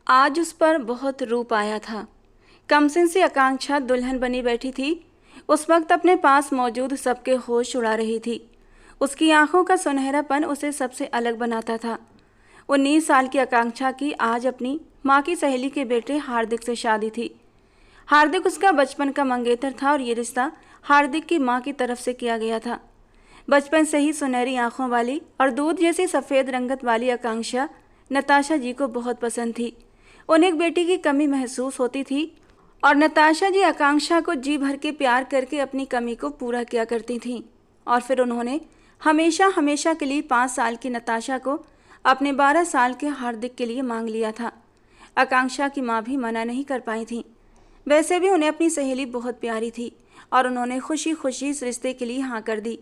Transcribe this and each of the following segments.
आज उस पर बहुत रूप आया था। कमसिन सी आकांक्षा दुल्हन बनी बैठी थी। उस वक्त अपने पास मौजूद सबके होश उड़ा रही थी। उसकी आंखों का सुनहरापन उसे सबसे अलग बनाता था। 19 साल की आकांक्षा की आज अपनी माँ की सहेली के बेटे हार्दिक से शादी थी। हार्दिक उसका बचपन का मंगेतर था और ये रिश्ता हार्दिक की माँ की तरफ से किया गया था। बचपन से ही सुनहरी आंखों वाली और दूध जैसी सफ़ेद रंगत वाली आकांक्षा नताशा जी को बहुत पसंद थी। उन्हें एक बेटी की कमी महसूस होती थी और नताशा जी आकांक्षा को जी भर के प्यार करके अपनी कमी को पूरा किया करती थीं। और फिर उन्होंने हमेशा हमेशा के लिए 5 साल की नताशा को अपने 12 साल के हार्दिक के लिए मांग लिया था। आकांक्षा की माँ भी मना नहीं कर पाई थी। वैसे भी उन्हें अपनी सहेली बहुत प्यारी थी और उन्होंने खुशी खुशी इस रिश्ते के लिए हाँ कर दी।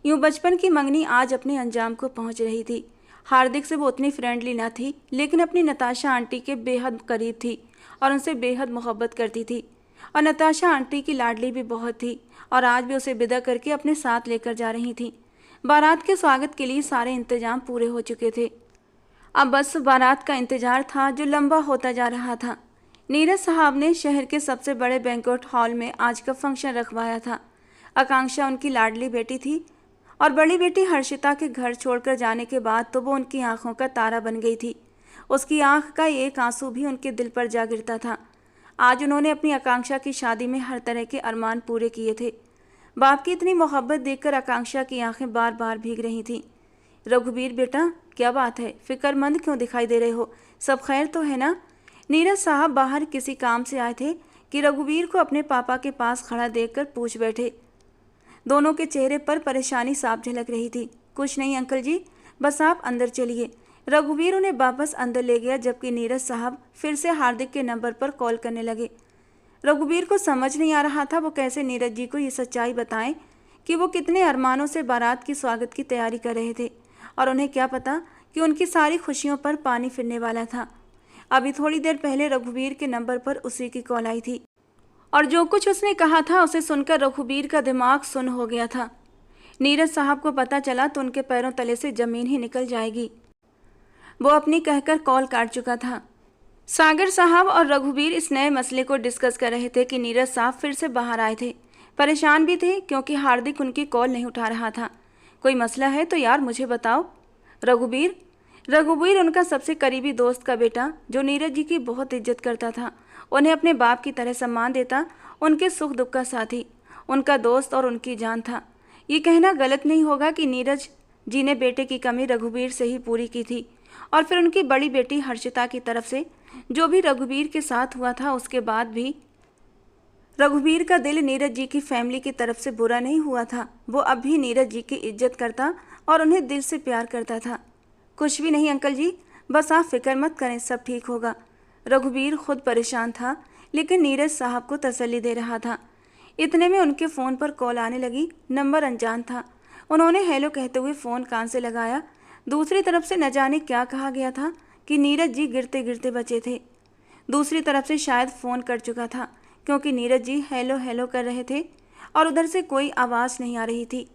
यूँ बचपन की मंगनी आज अपने अंजाम को पहुंच रही थी। हार्दिक से वो उतनी फ्रेंडली ना थी, लेकिन अपनी नताशा आंटी के बेहद करीब थी और उनसे बेहद मोहब्बत करती थी। और नताशा आंटी की लाडली भी बहुत थी और आज भी उसे विदा करके अपने साथ लेकर जा रही थी। बारात के स्वागत के लिए सारे इंतजाम पूरे हो चुके थे। अब बस बारात का इंतजार था जो लंबा होता जा रहा था। नीरज साहब ने शहर के सबसे बड़े बैंक्वेट हॉल में आज का फंक्शन रखवाया था। आकांक्षा उनकी लाडली बेटी थी और बड़ी बेटी हर्षिता के घर छोड़कर जाने के बाद तो वो उनकी आंखों का तारा बन गई थी। उसकी आंख का एक आंसू भी उनके दिल पर जा गिरता था। आज उन्होंने अपनी आकांक्षा की शादी में हर तरह के अरमान पूरे किए थे। बाप की इतनी मोहब्बत देखकर आकांक्षा की आंखें बार बार भीग रही थीं। रघुवीर बेटा, क्या बात है, फिक्रमंद क्यों दिखाई दे रहे हो? सब खैर तो है ना? नीरज साहब बाहर किसी काम से आए थे कि रघुवीर को अपने पापा के पास खड़ा देखकर पूछ बैठे। दोनों के चेहरे पर परेशानी साफ झलक रही थी। कुछ नहीं अंकल जी, बस आप अंदर चलिए। रघुवीर उन्हें वापस अंदर ले गया, जबकि नीरज साहब फिर से हार्दिक के नंबर पर कॉल करने लगे। रघुवीर को समझ नहीं आ रहा था वो कैसे नीरज जी को ये सच्चाई बताएं कि वो कितने अरमानों से बारात की स्वागत की तैयारी कर रहे थे और उन्हें क्या पता कि उनकी सारी खुशियों पर पानी फिरने वाला था। अभी थोड़ी देर पहले रघुवीर के नंबर पर उसी की कॉल आई थी और जो कुछ उसने कहा था उसे सुनकर रघुवीर का दिमाग सुन्न हो गया था। नीरज साहब को पता चला तो उनके पैरों तले से जमीन ही निकल जाएगी। वो अपनी कहकर कॉल काट चुका था। सागर साहब और रघुवीर इस नए मसले को डिस्कस कर रहे थे कि नीरज साहब फिर से बाहर आए थे। परेशान भी थे क्योंकि हार्दिक उनकी कॉल नहीं उठा रहा था। कोई मसला है तो यार मुझे बताओ। रघुवीर उनका सबसे करीबी दोस्त का बेटा, जो नीरज जी की बहुत इज्जत करता था, उन्हें अपने बाप की तरह सम्मान देता, उनके सुख दुख का साथी, उनका दोस्त और उनकी जान था। ये कहना गलत नहीं होगा कि नीरज जी ने बेटे की कमी रघुवीर से ही पूरी की थी और फिर उनकी बड़ी बेटी हर्षिता की तरफ से जो भी रघुवीर के साथ हुआ था, उसके बाद भी रघुवीर का दिल नीरज जी की फैमिली की तरफ से बुरा नहीं हुआ था। वो अब भी नीरज जी की इज्जत करता और उन्हें दिल से प्यार करता था। कुछ भी नहीं अंकल जी, बस आप फिक्र मत करें, सब ठीक होगा। रघुवीर खुद परेशान था, लेकिन नीरज साहब को तसल्ली दे रहा था। इतने में उनके फ़ोन पर कॉल आने लगी। नंबर अनजान था। उन्होंने हेलो कहते हुए फ़ोन कान से लगाया। दूसरी तरफ से न जाने क्या कहा गया था कि नीरज जी गिरते गिरते बचे थे। दूसरी तरफ से शायद फ़ोन कट चुका था, क्योंकि नीरज जी हेलो हेलो कर रहे थे और उधर से कोई आवाज़ नहीं आ रही थी।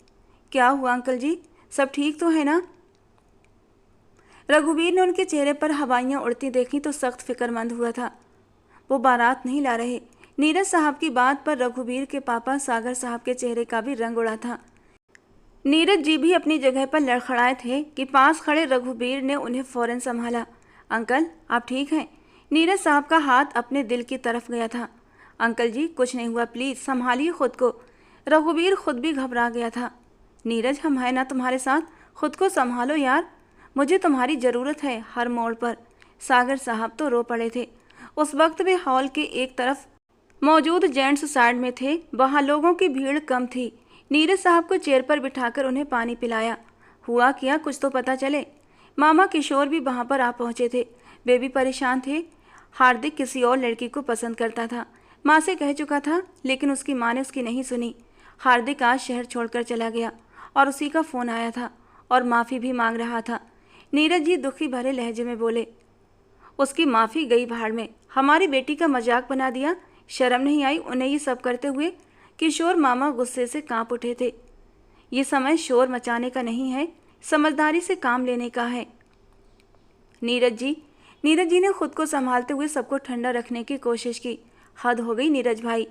क्या हुआ अंकल जी, सब ठीक तो है ना? रघुवीर ने उनके चेहरे पर हवाइयाँ उड़ती देखी तो सख्त फिक्रमंद हुआ था। वो बारात नहीं ला रहे। नीरज साहब की बात पर रघुवीर के पापा सागर साहब के चेहरे का भी रंग उड़ा था। नीरज जी भी अपनी जगह पर लड़खड़ाए थे कि पास खड़े रघुवीर ने उन्हें फौरन संभाला। अंकल, आप ठीक हैं? नीरज साहब का हाथ अपने दिल की तरफ गया था। अंकल जी, कुछ नहीं हुआ, प्लीज़ संभालिए खुद को। रघुवीर खुद भी घबरा गया था। नीरज, हम हैं ना तुम्हारे साथ, खुद को संभालो यार, मुझे तुम्हारी ज़रूरत है हर मोड़ पर। सागर साहब तो रो पड़े थे। उस वक्त वे हॉल के एक तरफ मौजूद जेंट्स साइड में थे। वहाँ लोगों की भीड़ कम थी। नीरज साहब को चेयर पर बिठाकर उन्हें पानी पिलाया। हुआ क्या, कुछ तो पता चले। मामा किशोर भी वहाँ पर आ पहुँचे थे। वे भी परेशान थे। हार्दिक किसी और लड़की को पसंद करता था, माँ से कह चुका था, लेकिन उसकी माँ ने उसकी नहीं सुनी। हार्दिक आज शहर छोड़कर चला गया और उसी का फ़ोन आया था और माफ़ी भी मांग रहा था। नीरज जी दुखी भरे लहजे में बोले, उसकी माफ़ी गई भाड़ में, हमारी बेटी का मजाक बना दिया, शर्म नहीं आई उन्हें ये सब करते हुए। किशोर मामा गुस्से से कांप उठे थे। ये समय शोर मचाने का नहीं है, समझदारी से काम लेने का है। नीरज जी, नीरज जी ने खुद को संभालते हुए सबको ठंडा रखने की कोशिश की। हद हो गई नीरज भाई,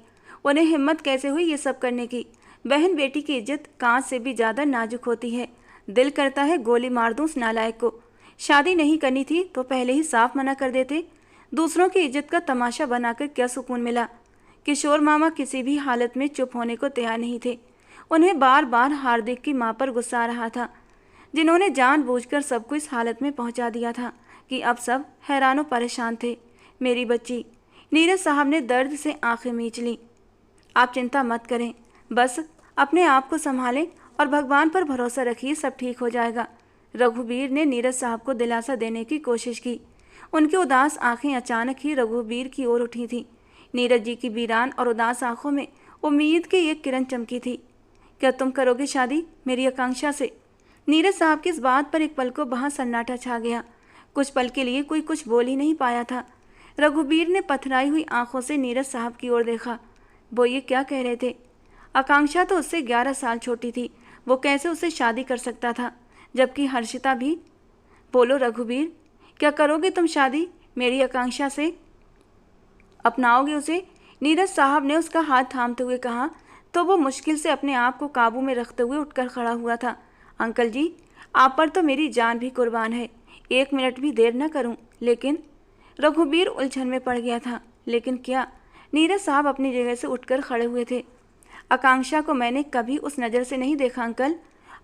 उन्हें हिम्मत कैसे हुई ये सब करने की? बहन बेटी की इज्जत कांच से भी ज़्यादा नाजुक होती है। दिल करता है गोली मार दूं उस नालायक को। शादी नहीं करनी थी तो पहले ही साफ मना कर देते। दूसरों की इज्जत का तमाशा बनाकर क्या सुकून मिला? किशोर मामा किसी भी हालत में चुप होने को तैयार नहीं थे। उन्हें बार बार हार्दिक की मां पर गुस्सा आ रहा था, जिन्होंने जानबूझकर सबको इस हालत में पहुंचा दिया था कि अब सब हैरान और परेशान थे। मेरी बच्ची, नीरज साहब ने दर्द से आंखें मींच लीं। आप चिंता मत करें, बस अपने आप को संभालें और भगवान पर भरोसा रखिए, सब ठीक हो जाएगा। रघुवीर ने नीरज साहब को दिलासा देने की कोशिश की। उनकी उदास आंखें अचानक ही रघुवीर की ओर उठी थीं। नीरज जी की वीरान और उदास आंखों में उम्मीद की एक किरण चमकी थी। क्या तुम करोगे शादी मेरी आकांक्षा से? नीरज साहब की इस बात पर एक पल को वहाँ सन्नाटा छा गया। कुछ पल के लिए कोई कुछ बोल ही नहीं पाया था। रघुवीर ने पथराई हुई आंखों से नीरज साहब की ओर देखा। वो ये क्या कह रहे थे? आकांक्षा तो उससे 11 साल छोटी थी, वो कैसे उससे शादी कर सकता था? जबकि हर्षिता भी। बोलो रघुवीर, क्या करोगे तुम शादी मेरी आकांक्षा से? अपनाओगे उसे? नीरज साहब ने उसका हाथ थामते हुए कहा तो वो मुश्किल से अपने आप को काबू में रखते हुए उठकर खड़ा हुआ था। अंकल जी, आप पर तो मेरी जान भी कुर्बान है, 1 मिनट भी देर न करूं। लेकिन रघुवीर उलझन में पड़ गया था। लेकिन क्या? नीरज साहब अपनी जगह से उठकर खड़े हुए थे। आकांक्षा को मैंने कभी उस नज़र से नहीं देखा अंकल,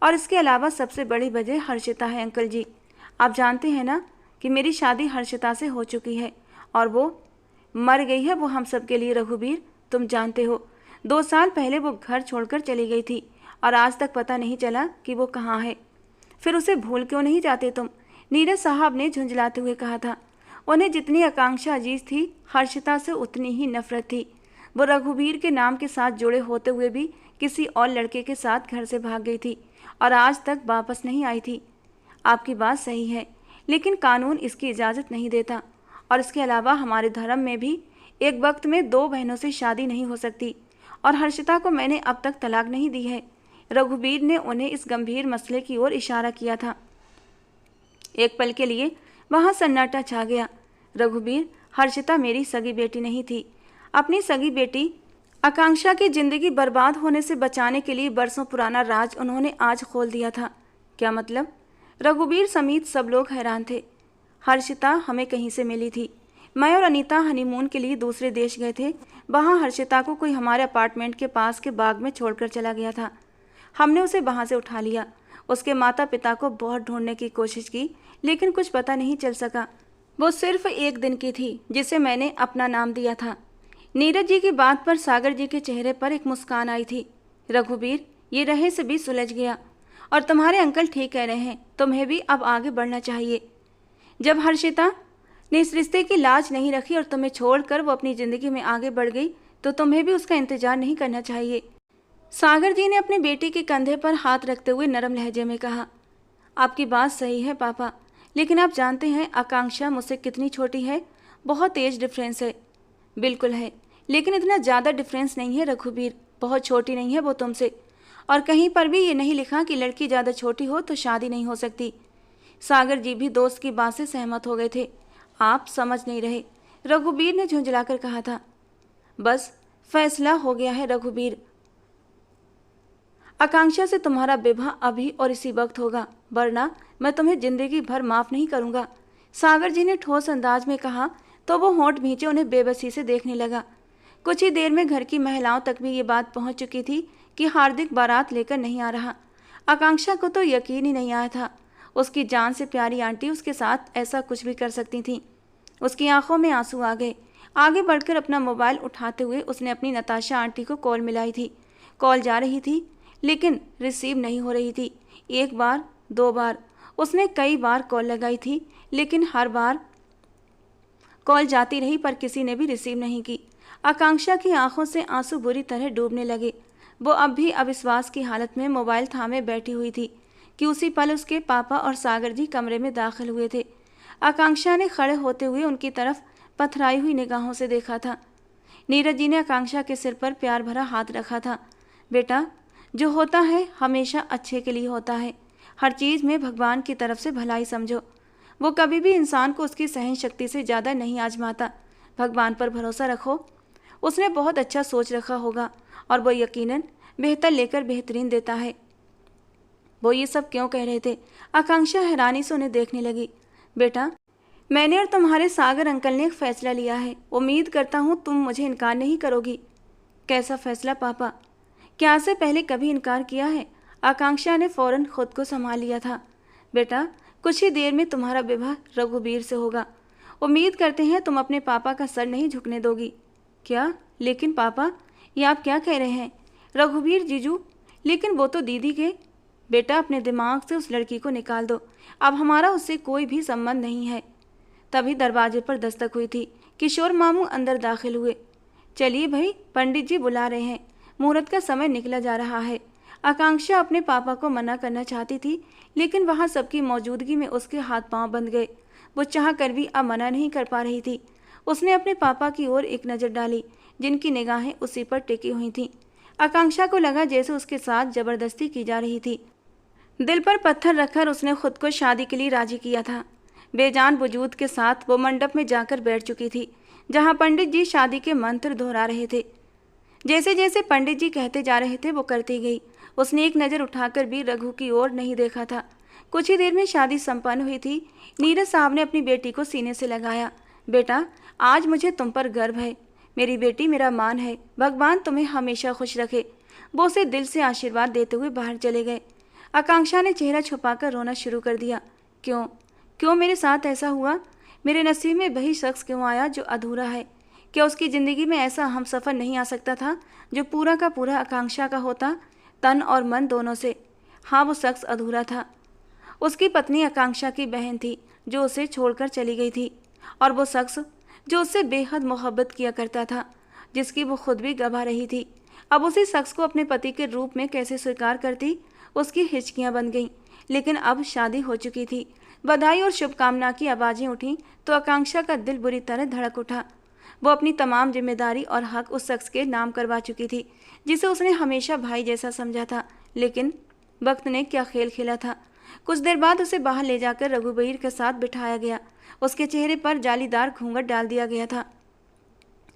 और इसके अलावा सबसे बड़ी वजह हर्षिता है अंकल जी। आप जानते हैं ना कि मेरी शादी हर्षिता से हो चुकी है और वो मर गई है, वो हम सब के लिए। रघुवीर, तुम जानते हो 2 साल पहले वो घर छोड़कर चली गई थी और आज तक पता नहीं चला कि वो कहाँ है। फिर उसे भूल क्यों नहीं जाते तुम? नीरज साहब ने झुंझलाते हुए कहा था। उन्हें जितनी आकांक्षा अजीज थी, हर्षिता से उतनी ही नफरत थी। वो रघुवीर के नाम के साथ जुड़े होते हुए भी किसी और लड़के के साथ घर से भाग गई थी और आज तक वापस नहीं आई थी। आपकी बात सही है, लेकिन कानून इसकी इजाज़त नहीं देता, और इसके अलावा हमारे धर्म में भी एक वक्त में 2 बहनों से शादी नहीं हो सकती, और हर्षिता को मैंने अब तक तलाक नहीं दी है। रघुवीर ने उन्हें इस गंभीर मसले की ओर इशारा किया था। एक पल के लिए वहाँ सन्नाटा छा गया। रघुवीर, हर्षिता मेरी सगी बेटी नहीं थी। अपनी सगी बेटी आकांक्षा की जिंदगी बर्बाद होने से बचाने के लिए बरसों पुराना राज उन्होंने आज खोल दिया था। क्या मतलब? रघुवीर समेत सब लोग हैरान थे। हर्षिता हमें कहीं से मिली थी। मैं और अनीता हनीमून के लिए दूसरे देश गए थे। वहाँ हर्षिता को कोई हमारे अपार्टमेंट के पास के बाग में छोड़कर चला गया था। हमने उसे वहाँ से उठा लिया। उसके माता पिता को बहुत ढूंढने की कोशिश की, लेकिन कुछ पता नहीं चल सका। वो सिर्फ 1 दिन की थी, जिसे मैंने अपना नाम दिया था। नीरज जी की बात पर सागर जी के चेहरे पर एक मुस्कान आई थी। रघुवीर, ये रहस्य भी सुलझ गया, और तुम्हारे अंकल ठीक कह रहे हैं, तुम्हें भी अब आगे बढ़ना चाहिए। जब हर्षिता ने इस रिश्ते की लाज नहीं रखी और तुम्हें छोड़कर वो अपनी ज़िंदगी में आगे बढ़ गई, तो तुम्हें भी उसका इंतजार नहीं करना चाहिए। सागर जी ने अपने बेटे के कंधे पर हाथ रखते हुए नरम लहजे में कहा। आपकी बात सही है पापा, लेकिन आप जानते हैं आकांक्षा मुझसे कितनी छोटी है? बहुत एज डिफरेंस है। बिल्कुल है, लेकिन इतना ज़्यादा डिफरेंस नहीं है रघुवीर। बहुत छोटी नहीं है वो तुमसे, और कहीं पर भी ये नहीं लिखा कि लड़की ज़्यादा छोटी हो तो शादी नहीं हो सकती। सागर जी भी दोस्त की बात से सहमत हो गए थे। आप समझ नहीं रहे, रघुवीर ने झुंझलाकर कहा था। बस फैसला हो गया है रघुवीर, आकांक्षा से तुम्हारा विवाह अभी और इसी वक्त होगा, वरना मैं तुम्हें जिंदगी भर माफ नहीं करूंगा। सागर जी ने ठोस अंदाज में कहा तो वो होंठ भींचे उन्हें बेबसी से देखने लगा। कुछ ही देर में घर की महिलाओं तक भी ये बात पहुंच चुकी थी कि हार्दिक बारात लेकर नहीं आ रहा। आकांक्षा को तो यकीन ही नहीं आया था उसकी जान से प्यारी आंटी उसके साथ ऐसा कुछ भी कर सकती थी। उसकी आंखों में आंसू आ गए। आगे बढ़कर अपना मोबाइल उठाते हुए उसने अपनी नताशा आंटी को कॉल मिलाई थी। कॉल जा रही थी, लेकिन रिसीव नहीं हो रही थी। 1 बार 2 बार उसने कई बार कॉल लगाई थी, लेकिन हर बार कॉल जाती रही पर किसी ने भी रिसीव नहीं की। आकांक्षा की आंखों से आंसू बुरी तरह डूबने लगे। वो अब भी अविश्वास की हालत में मोबाइल थामे बैठी हुई थी कि उसी पल उसके पापा और सागर जी कमरे में दाखिल हुए थे। आकांक्षा ने खड़े होते हुए उनकी तरफ पथराई हुई निगाहों से देखा था। नीरज जी ने आकांक्षा के सिर पर प्यार भरा हाथ रखा था। बेटा, जो होता है हमेशा अच्छे के लिए होता है। हर चीज़ में भगवान की तरफ से भलाई समझो। वो कभी भी इंसान को उसकी सहन शक्ति से ज़्यादा नहीं आजमाता। भगवान पर भरोसा रखो, उसने बहुत अच्छा सोच रखा होगा और वो यकीनन बेहतर लेकर बेहतरीन देता है। वो ये सब क्यों कह रहे थे? आकांक्षा हैरानी से उन्हें देखने लगी। बेटा, मैंने और तुम्हारे सागर अंकल ने एक फैसला लिया है। उम्मीद करता हूँ तुम मुझे इनकार नहीं करोगी। कैसा फैसला पापा? क्या आज से पहले कभी इनकार किया है? आकांक्षा ने फौरन खुद को संभाल लिया था। बेटा, कुछ ही देर में तुम्हारा विवाह रघुबीर से होगा। उम्मीद करते हैं तुम अपने पापा का सर नहीं झुकने दोगी। क्या? लेकिन पापा, ये आप क्या कह रहे हैं? रघुबीर जीजू, लेकिन वो तो दीदी के। बेटा, अपने दिमाग से उस लड़की को निकाल दो। अब हमारा उससे कोई भी संबंध नहीं है। तभी दरवाजे पर दस्तक हुई थी। किशोर मामू अंदर दाखिल हुए। चलिए भाई, पंडित जी बुला रहे हैं, मुहूर्त का समय निकला जा रहा है। आकांक्षा अपने पापा को मना करना चाहती थी, लेकिन वहाँ सबकी मौजूदगी में उसके हाथ पांव बंध गए। वो चाह कर भी अब मना नहीं कर पा रही थी। उसने अपने पापा की ओर एक नज़र डाली, जिनकी निगाहें उसी पर टिकी हुई थीं। आकांक्षा को लगा जैसे उसके साथ जबरदस्ती की जा रही थी। दिल पर पत्थर रखकर उसने खुद को शादी के लिए राजी किया था। बेजान वजूद के साथ वो मंडप में जाकर बैठ चुकी थी, जहाँ पंडित जी शादी के मंत्र दोहरा रहे थे। जैसे जैसे पंडित जी कहते जा रहे थे वो करती गई। उसने एक नज़र उठाकर भी रघु की ओर नहीं देखा था। कुछ ही देर में शादी संपन्न हुई थी। नीरज साहब ने अपनी बेटी को सीने से लगाया। बेटा, आज मुझे तुम पर गर्व है। मेरी बेटी मेरा मान है। भगवान तुम्हें हमेशा खुश रखे। वो उसे दिल से आशीर्वाद देते हुए बाहर चले गए। आकांक्षा ने चेहरा छुपाकर रोना शुरू कर दिया। क्यों क्यों मेरे साथ ऐसा हुआ? मेरे नसीब में वही शख्स क्यों आया जो अधूरा है? क्या उसकी ज़िंदगी में ऐसा हमसफ़र नहीं आ सकता था जो पूरा का पूरा आकांक्षा का होता, तन और मन दोनों से? हाँ, वो शख्स अधूरा था। उसकी पत्नी आकांक्षा की बहन थी जो उसे छोड़कर चली गई थी, और वो शख्स जो उससे बेहद मोहब्बत किया करता था, जिसकी वो खुद भी गवा रही थी। अब उसी शख्स को अपने पति के रूप में कैसे स्वीकार करती? उसकी हिचकियाँ बन गईं। लेकिन अब शादी हो चुकी थी। बधाई और शुभकामना की आवाज़ें उठीं तो आकांक्षा का दिल बुरी तरह धड़क उठा। वो अपनी तमाम जिम्मेदारी और हक उस शख्स के नाम करवा चुकी थी जिसे उसने हमेशा भाई जैसा समझा था। लेकिन वक्त ने क्या खेल खेला था। कुछ देर बाद उसे बाहर ले जाकर रघुबीर के साथ बिठाया गया। उसके चेहरे पर जालीदार घूंघट डाल दिया गया था।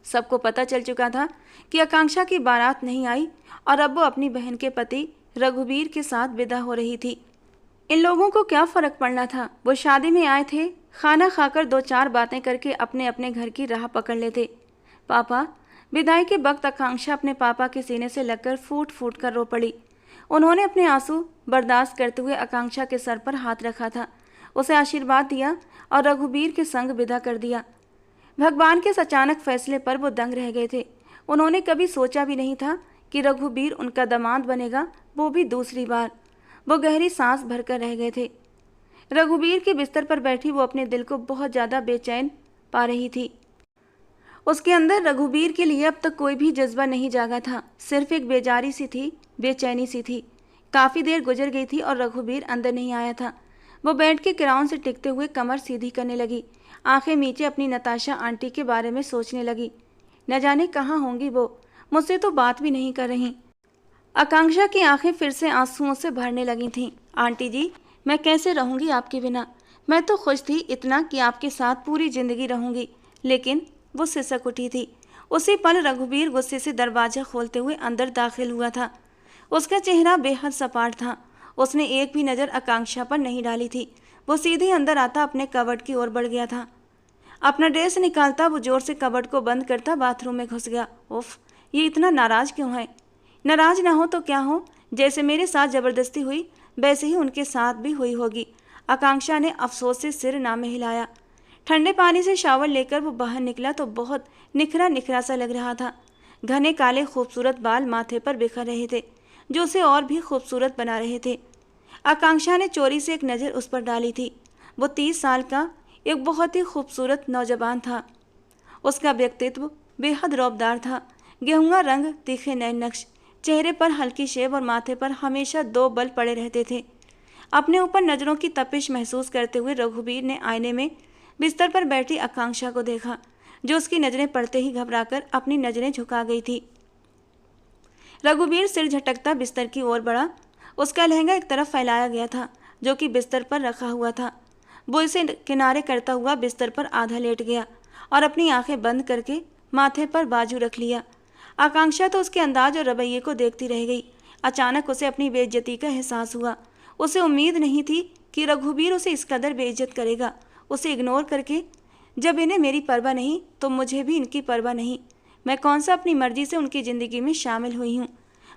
सबको पता चल चुका था कि आकांक्षा की बारात नहीं आई और अब वो अपनी बहन के पति रघुबीर के साथ विदा हो रही थी। इन लोगों को क्या फ़र्क पड़ना था? वो शादी में आए थे, खाना खाकर दो चार बातें करके अपने अपने घर की राह पकड़ लेते। पापा, विदाई के वक्त आकांक्षा अपने पापा के सीने से लगकर फूट फूट कर रो पड़ी। उन्होंने अपने आंसू बर्दाश्त करते हुए आकांक्षा के सर पर हाथ रखा था, उसे आशीर्वाद दिया और रघुबीर के संग विदा कर दिया। भगवान के इस अचानक फैसले पर वो दंग रह गए थे। उन्होंने कभी सोचा भी नहीं था कि रघुबीर उनका दामाद बनेगा, वो भी दूसरी बार। वो गहरी सांस भरकर रह गए थे। रघुबीर के बिस्तर पर बैठी वो अपने दिल को बहुत ज़्यादा बेचैन पा रही थी। उसके अंदर रघुबीर के लिए अब तक कोई भी जज्बा नहीं जागा था, सिर्फ एक बेजारी सी थी, बेचैनी सी थी। काफ़ी देर गुजर गई थी और रघुबीर अंदर नहीं आया था। वो बेड के किराउन से टिकते हुए कमर सीधी करने लगी, आंखें मीचे अपनी नताशा आंटी के बारे में सोचने लगी। न जाने कहाँ होंगी वो, मुझसे तो बात भी नहीं कर रही। आकांक्षा की आंखें फिर से आंसुओं से भरने लगी थीं। आंटी जी, मैं कैसे रहूँगी आपके बिना? मैं तो खुश थी इतना कि आपके साथ पूरी ज़िंदगी रहूँगी। लेकिन वो सिसक उठी थी। उसी पल रघुबीर गुस्से से दरवाज़ा खोलते हुए अंदर दाखिल हुआ था। उसका चेहरा बेहद सपाट था। उसने एक भी नज़र आकांक्षा पर नहीं डाली थी। वो सीधे अंदर आता अपने कबर्ड की ओर बढ़ गया था। अपना ड्रेस निकालता वो जोर से कबर्ड को बंद करता बाथरूम में घुस गया। उफ, ये इतना नाराज़ क्यों है? नाराज़ ना हो तो क्या हो, जैसे मेरे साथ ज़बरदस्ती हुई वैसे ही उनके साथ भी हुई होगी। आकांक्षा ने अफसोस से सिर नामे हिलाया। ठंडे पानी से शावर लेकर वो बाहर निकला तो बहुत निखरा निखरा सा लग रहा था। घने काले खूबसूरत बाल माथे पर बिखर रहे थे जो उसे और भी खूबसूरत बना रहे थे। आकांक्षा ने चोरी से एक नज़र उस पर डाली थी। वो 30 साल का एक बहुत ही खूबसूरत नौजवान था। उसका व्यक्तित्व बेहद रौबदार था। गेहुआ रंग, तीखे नए नक्श, चेहरे पर हल्की शेव और माथे पर हमेशा 2 बल पड़े रहते थे। अपने ऊपर नज़रों की तपिश महसूस करते हुए रघुबीर ने आईने में बिस्तर पर बैठी आकांक्षा को देखा, जो उसकी नज़रें पड़ते ही घबराकर अपनी नज़रें झुका गई थी। रघुबीर सिर झटकता बिस्तर की ओर बढ़ा। उसका लहंगा एक तरफ फैलाया गया था जो कि बिस्तर पर रखा हुआ था। वो इसे किनारे करता हुआ बिस्तर पर आधा लेट गया और अपनी आंखें बंद करके माथे पर बाजू रख लिया। आकांक्षा तो उसके अंदाज और रवैये को देखती रह गई। अचानक उसे अपनी बेइज्जती का एहसास हुआ। उसे उम्मीद नहीं थी कि रघुवीर उसे इस कदर बेइज्जत करेगा। उसे इग्नोर करके, जब इन्हें मेरी परवाह नहीं तो मुझे भी इनकी परवाह नहीं। मैं कौन सा अपनी मर्जी से उनकी ज़िंदगी में शामिल हुई हूँ।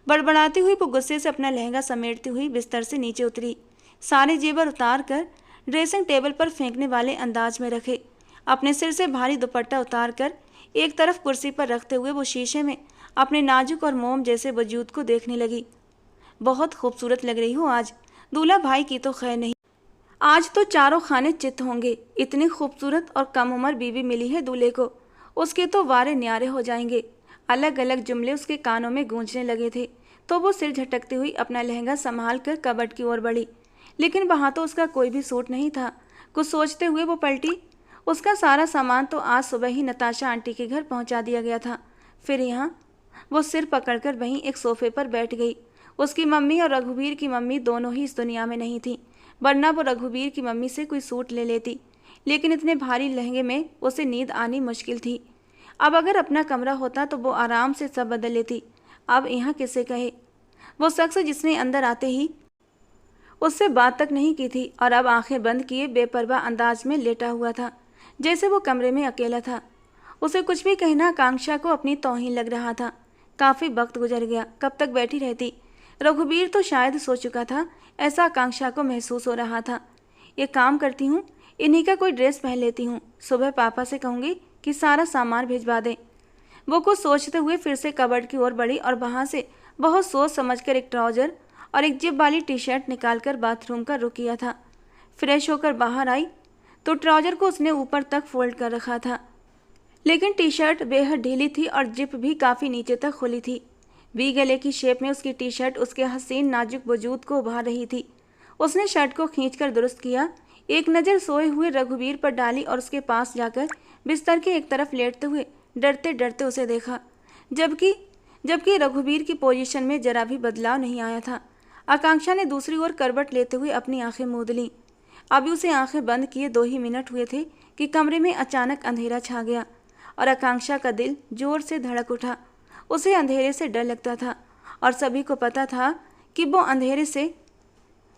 बड़बड़ाती हुई वो गुस्से से अपना लहंगा समेटती हुई बिस्तर से नीचे उतरी। सारे जेवर उतार कर ड्रेसिंग टेबल पर फेंकने वाले अंदाज में रखे। अपने सिर से भारी दुपट्टा उतार कर एक तरफ कुर्सी पर रखते हुए वो शीशे में अपने नाजुक और मोम जैसे वजूद को देखने लगी। बहुत खूबसूरत लग रही हो आज। दूल्हा भाई की तो खैर नहीं, आज तो चारों खाने चित्त होंगे। इतनी खूबसूरत और कम उम्र बीवी मिली है दूल्हे को, उसके तो वारे न्यारे हो जाएंगे। अलग अलग जुमले उसके कानों में गूंजने लगे थे तो वो सिर झटकती हुई अपना लहंगा संभाल कर कबर्ड की ओर बढ़ी, लेकिन वहाँ तो उसका कोई भी सूट नहीं था। कुछ सोचते हुए वो पलटी। उसका सारा सामान तो आज सुबह ही नताशा आंटी के घर पहुँचा दिया गया था। फिर यहाँ वो सिर पकड़कर वहीं एक सोफे पर बैठ गई। उसकी मम्मी और रघुवीर की मम्मी दोनों ही इस दुनिया में नहीं थीं, वरना वो रघुवीर की मम्मी से कोई सूट ले लेती, लेकिन इतने भारी लहंगे में उसे नींद आनी मुश्किल थी। अब अगर अपना कमरा होता तो वो आराम से सब बदल लेती। अब यहाँ किसे कहे। वो शख्स जिसने अंदर आते ही उससे बात तक नहीं की थी और अब आंखें बंद किए बेपरवाह अंदाज में लेटा हुआ था, जैसे वो कमरे में अकेला था। उसे कुछ भी कहना आकांक्षा को अपनी तौहीन लग रहा था। काफ़ी वक्त गुजर गया, कब तक बैठी रहती। रघुवीर तो शायद सो चुका था, ऐसा आकांक्षा को महसूस हो रहा था। एक काम करती हूँ, इन्हीं का कोई ड्रेस पहन लेती हूँ। सुबह पापा से कहूँगी कि सारा सामान भिजवा दें। वो कुछ सोचते हुए फिर से कबर्ड की ओर बढ़ी और वहाँ से बहुत सोच समझकर एक ट्राउज़र और एक जिप वाली टी शर्ट निकालकर बाथरूम का रुख किया था। फ्रेश होकर बाहर आई तो ट्राउज़र को उसने ऊपर तक फोल्ड कर रखा था, लेकिन टी शर्ट बेहद ढीली थी और जिप भी काफ़ी नीचे तक खुली थी। वी गले की शेप में उसकी टी शर्ट उसके हसीन नाजुक वजूद को उभार रही थी। उसने शर्ट को खींचकर दुरुस्त किया, एक नज़र सोए हुए रघुवीर पर डाली और उसके पास जाकर बिस्तर के एक तरफ लेटते हुए डरते डरते उसे देखा, जबकि रघुवीर की पोजीशन में जरा भी बदलाव नहीं आया था। आकांक्षा ने दूसरी ओर करवट लेते हुए अपनी आंखें मूंद लीं। अभी उसे आंखें बंद किए 2 ही मिनट हुए थे कि कमरे में अचानक अंधेरा छा गया और आकांक्षा का दिल जोर से धड़क उठा। उसे अंधेरे से डर लगता था और सभी को पता था कि वो अंधेरे से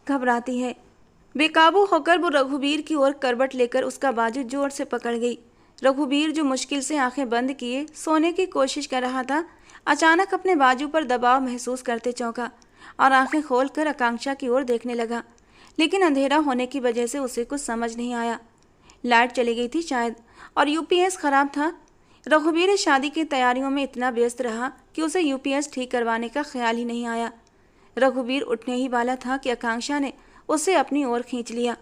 घबराती है। बेकाबू होकर वो रघुवीर की ओर करवट लेकर उसका बाजू जोर से पकड़ गई। रघुवीर जो मुश्किल से आंखें बंद किए सोने की कोशिश कर रहा था, अचानक अपने बाजू पर दबाव महसूस करते चौंका और आंखें खोलकर आकांक्षा की ओर देखने लगा, लेकिन अंधेरा होने की वजह से उसे कुछ समझ नहीं आया। लाइट चली गई थी शायद और यूपीएस खराब था। रघुवीर शादी की तैयारियों में इतना व्यस्त रहा कि उसे यूपीएस ठीक करवाने का ख्याल ही नहीं आया। रघुवीर उठने ही वाला था कि आकांक्षा ने उसे अपनी ओर खींच लिया।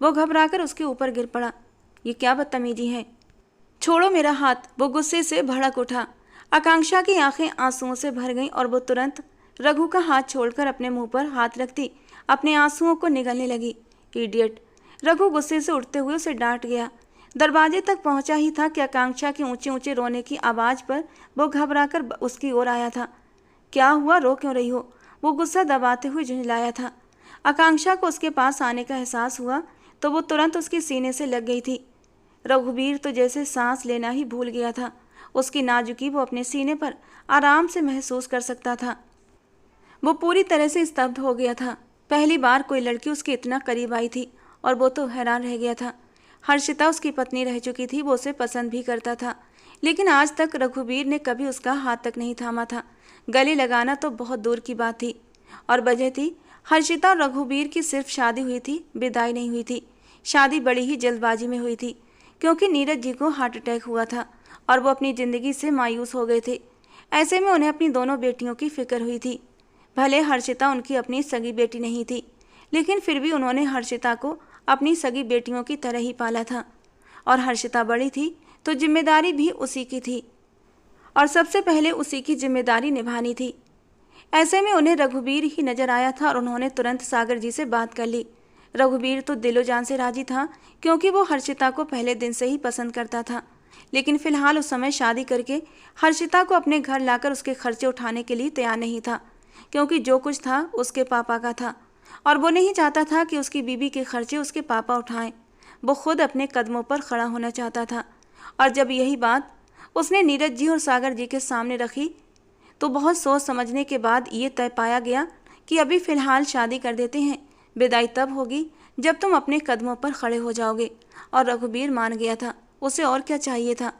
वो घबराकर उसके ऊपर गिर पड़ा। ये क्या बदतमीजी है, छोड़ो मेरा हाथ। वो गुस्से से भड़क उठा। आकांक्षा की आंखें आंसुओं से भर गईं और वो तुरंत रघु का हाथ छोड़कर अपने मुंह पर हाथ रखती अपने आंसुओं को निगलने लगी। इडियट, रघु गुस्से से उठते हुए उसे डांट गया। दरवाजे तक पहुंचा ही था कि आकांक्षा के ऊंचे ऊंचे रोने की आवाज़ पर वो घबराकर उसकी ओर आया था। क्या हुआ, रो क्यों रही हो? वो गुस्सा दबाते हुए झुंझलाया था। आकांक्षा को उसके पास आने का एहसास हुआ तो वो तुरंत उसके सीने से लग गई थी। रघुवीर तो जैसे सांस लेना ही भूल गया था। उसकी नाजुकी वो अपने सीने पर आराम से महसूस कर सकता था। वो पूरी तरह से स्तब्ध हो गया था। पहली बार कोई लड़की उसके इतना करीब आई थी और वो तो हैरान रह गया था। हर्षिता उसकी पत्नी रह चुकी थी, वो उसे पसंद भी करता था, लेकिन आज तक रघुवीर ने कभी उसका हाथ तक नहीं थामा था। गले लगाना तो बहुत दूर की बात थी। और वजह थी, हर्षिता और रघुवीर की सिर्फ शादी हुई थी, विदाई नहीं हुई थी। शादी बड़ी ही जल्दबाजी में हुई थी क्योंकि नीरज जी को हार्ट अटैक हुआ था और वो अपनी ज़िंदगी से मायूस हो गए थे। ऐसे में उन्हें अपनी दोनों बेटियों की फिक्र हुई थी। भले हर्षिता उनकी अपनी सगी बेटी नहीं थी, लेकिन फिर भी उन्होंने हर्षिता को अपनी सगी बेटियों की तरह ही पाला था। और हर्षिता बड़ी थी तो जिम्मेदारी भी उसी की थी और सबसे पहले उसी की जिम्मेदारी निभानी थी। ऐसे में उन्हें रघुवीर ही नजर आया था और उन्होंने तुरंत सागर जी से बात कर ली। रघुवीर तो दिलो जान से राजी था क्योंकि वो हर्षिता को पहले दिन से ही पसंद करता था, लेकिन फिलहाल उस समय शादी करके हर्षिता को अपने घर लाकर उसके खर्चे उठाने के लिए तैयार नहीं था, क्योंकि जो कुछ था उसके पापा का था और वो नहीं चाहता था कि उसकी बीवी के खर्चे उसके पापा उठाएं। वो खुद अपने कदमों पर खड़ा होना चाहता था। और जब यही बात उसने नीरज जी और सागर जी के सामने रखी तो बहुत सोच समझने के बाद ये तय पाया गया कि अभी फ़िलहाल शादी कर देते हैं। विदाई तब होगी जब तुम अपने कदमों पर खड़े हो जाओगे। और रघुबीर मान गया था। उसे और क्या चाहिए था।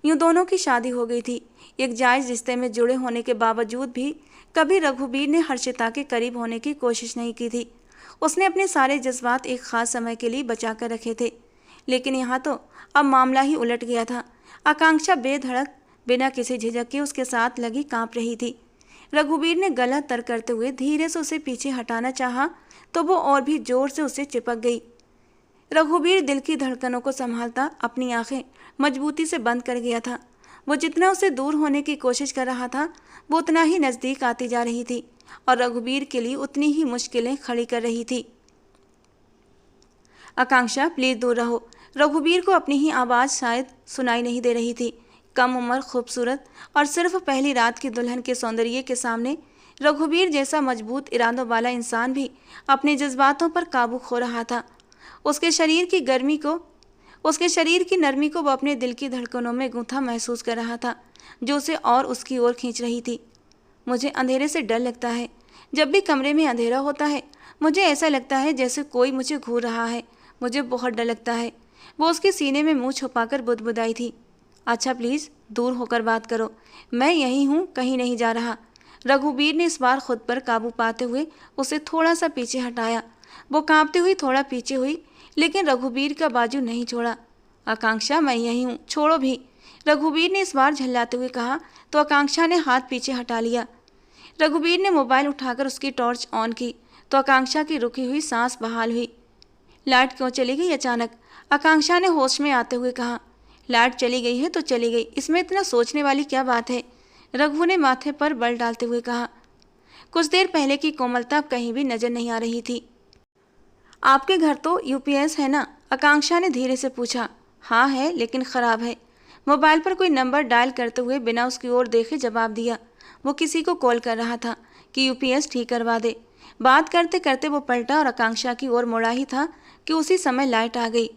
यूँ दोनों की शादी हो गई थी। एक जायज़ रिश्ते में जुड़े होने के बावजूद भी कभी रघुबीर ने हर्षिता के करीब होने की कोशिश नहीं की थी। उसने अपने सारे जज्बात एक ख़ास समय के लिए बचा कर रखे थे। लेकिन यहाँ तो अब मामला ही उलट गया था। आकांक्षा बेधड़क बिना किसी झिझक के उसके साथ लगी कांप रही थी। रघुबीर ने गला तर करते हुए धीरे से उसे पीछे हटाना चाहा तो वो और भी जोर से उसे चिपक गई। रघुबीर दिल की धड़कनों को संभालता अपनी आंखें मजबूती से बंद कर गया था। वो जितना उसे दूर होने की कोशिश कर रहा था वो उतना ही नज़दीक आती जा रही थी और रघुबीर के लिए उतनी ही मुश्किलें खड़ी कर रही थी। आकांक्षा प्लीज़ दूर रहो। रघुबीर को अपनी ही आवाज़ शायद सुनाई नहीं दे रही थी। कम उम्र, खूबसूरत और सिर्फ पहली रात की दुल्हन के सौंदर्य के सामने रघुबीर जैसा मजबूत इरादों वाला इंसान भी अपने जज्बातों पर काबू खो रहा था। उसके शरीर की नरमी को वो अपने दिल की धड़कनों में गूंथा महसूस कर रहा था जो उसे और उसकी ओर खींच रही थी। मुझे अंधेरे से डर लगता है। जब भी कमरे में अंधेरा होता है मुझे ऐसा लगता है जैसे कोई मुझे घूर रहा है। मुझे बहुत डर लगता है। वो उसके सीने में मुंह छुपाकर बुदबुदाई थी। अच्छा प्लीज़ दूर होकर बात करो। मैं यहीं हूँ, कहीं नहीं जा रहा। रघुबीर ने इस बार खुद पर काबू पाते हुए उसे थोड़ा सा पीछे हटाया। वो कांपती हुई थोड़ा पीछे हुई लेकिन रघुबीर का बाजू नहीं छोड़ा। आकांक्षा मैं यहीं हूँ, छोड़ो भी। रघुबीर ने इस बार झल्लाते हुए कहा तो आकांक्षा ने हाथ पीछे हटा लिया। रघुबीर ने मोबाइल उठाकर उसकी टॉर्च ऑन की तो आकांक्षा की रुकी हुई सांस बहाल हुई। लाइट क्यों चली गई अचानक? आकांक्षा ने होश में आते हुए कहा। लाइट चली गई है तो चली गई, इसमें इतना सोचने वाली क्या बात है? रघु ने माथे पर बल डालते हुए कहा। कुछ देर पहले की कोमलता कहीं भी नजर नहीं आ रही थी। आपके घर तो यूपीएस है ना? आकांक्षा ने धीरे से पूछा। हाँ है, लेकिन ख़राब है। मोबाइल पर कोई नंबर डायल करते हुए बिना उसकी ओर देखे जवाब दिया। वो किसी को कॉल कर रहा था कि यूपीएस ठीक करवा दे। बात करते करते वो पलटा और आकांक्षा की ओर मुड़ा ही था कि उसी समय लाइट आ गई।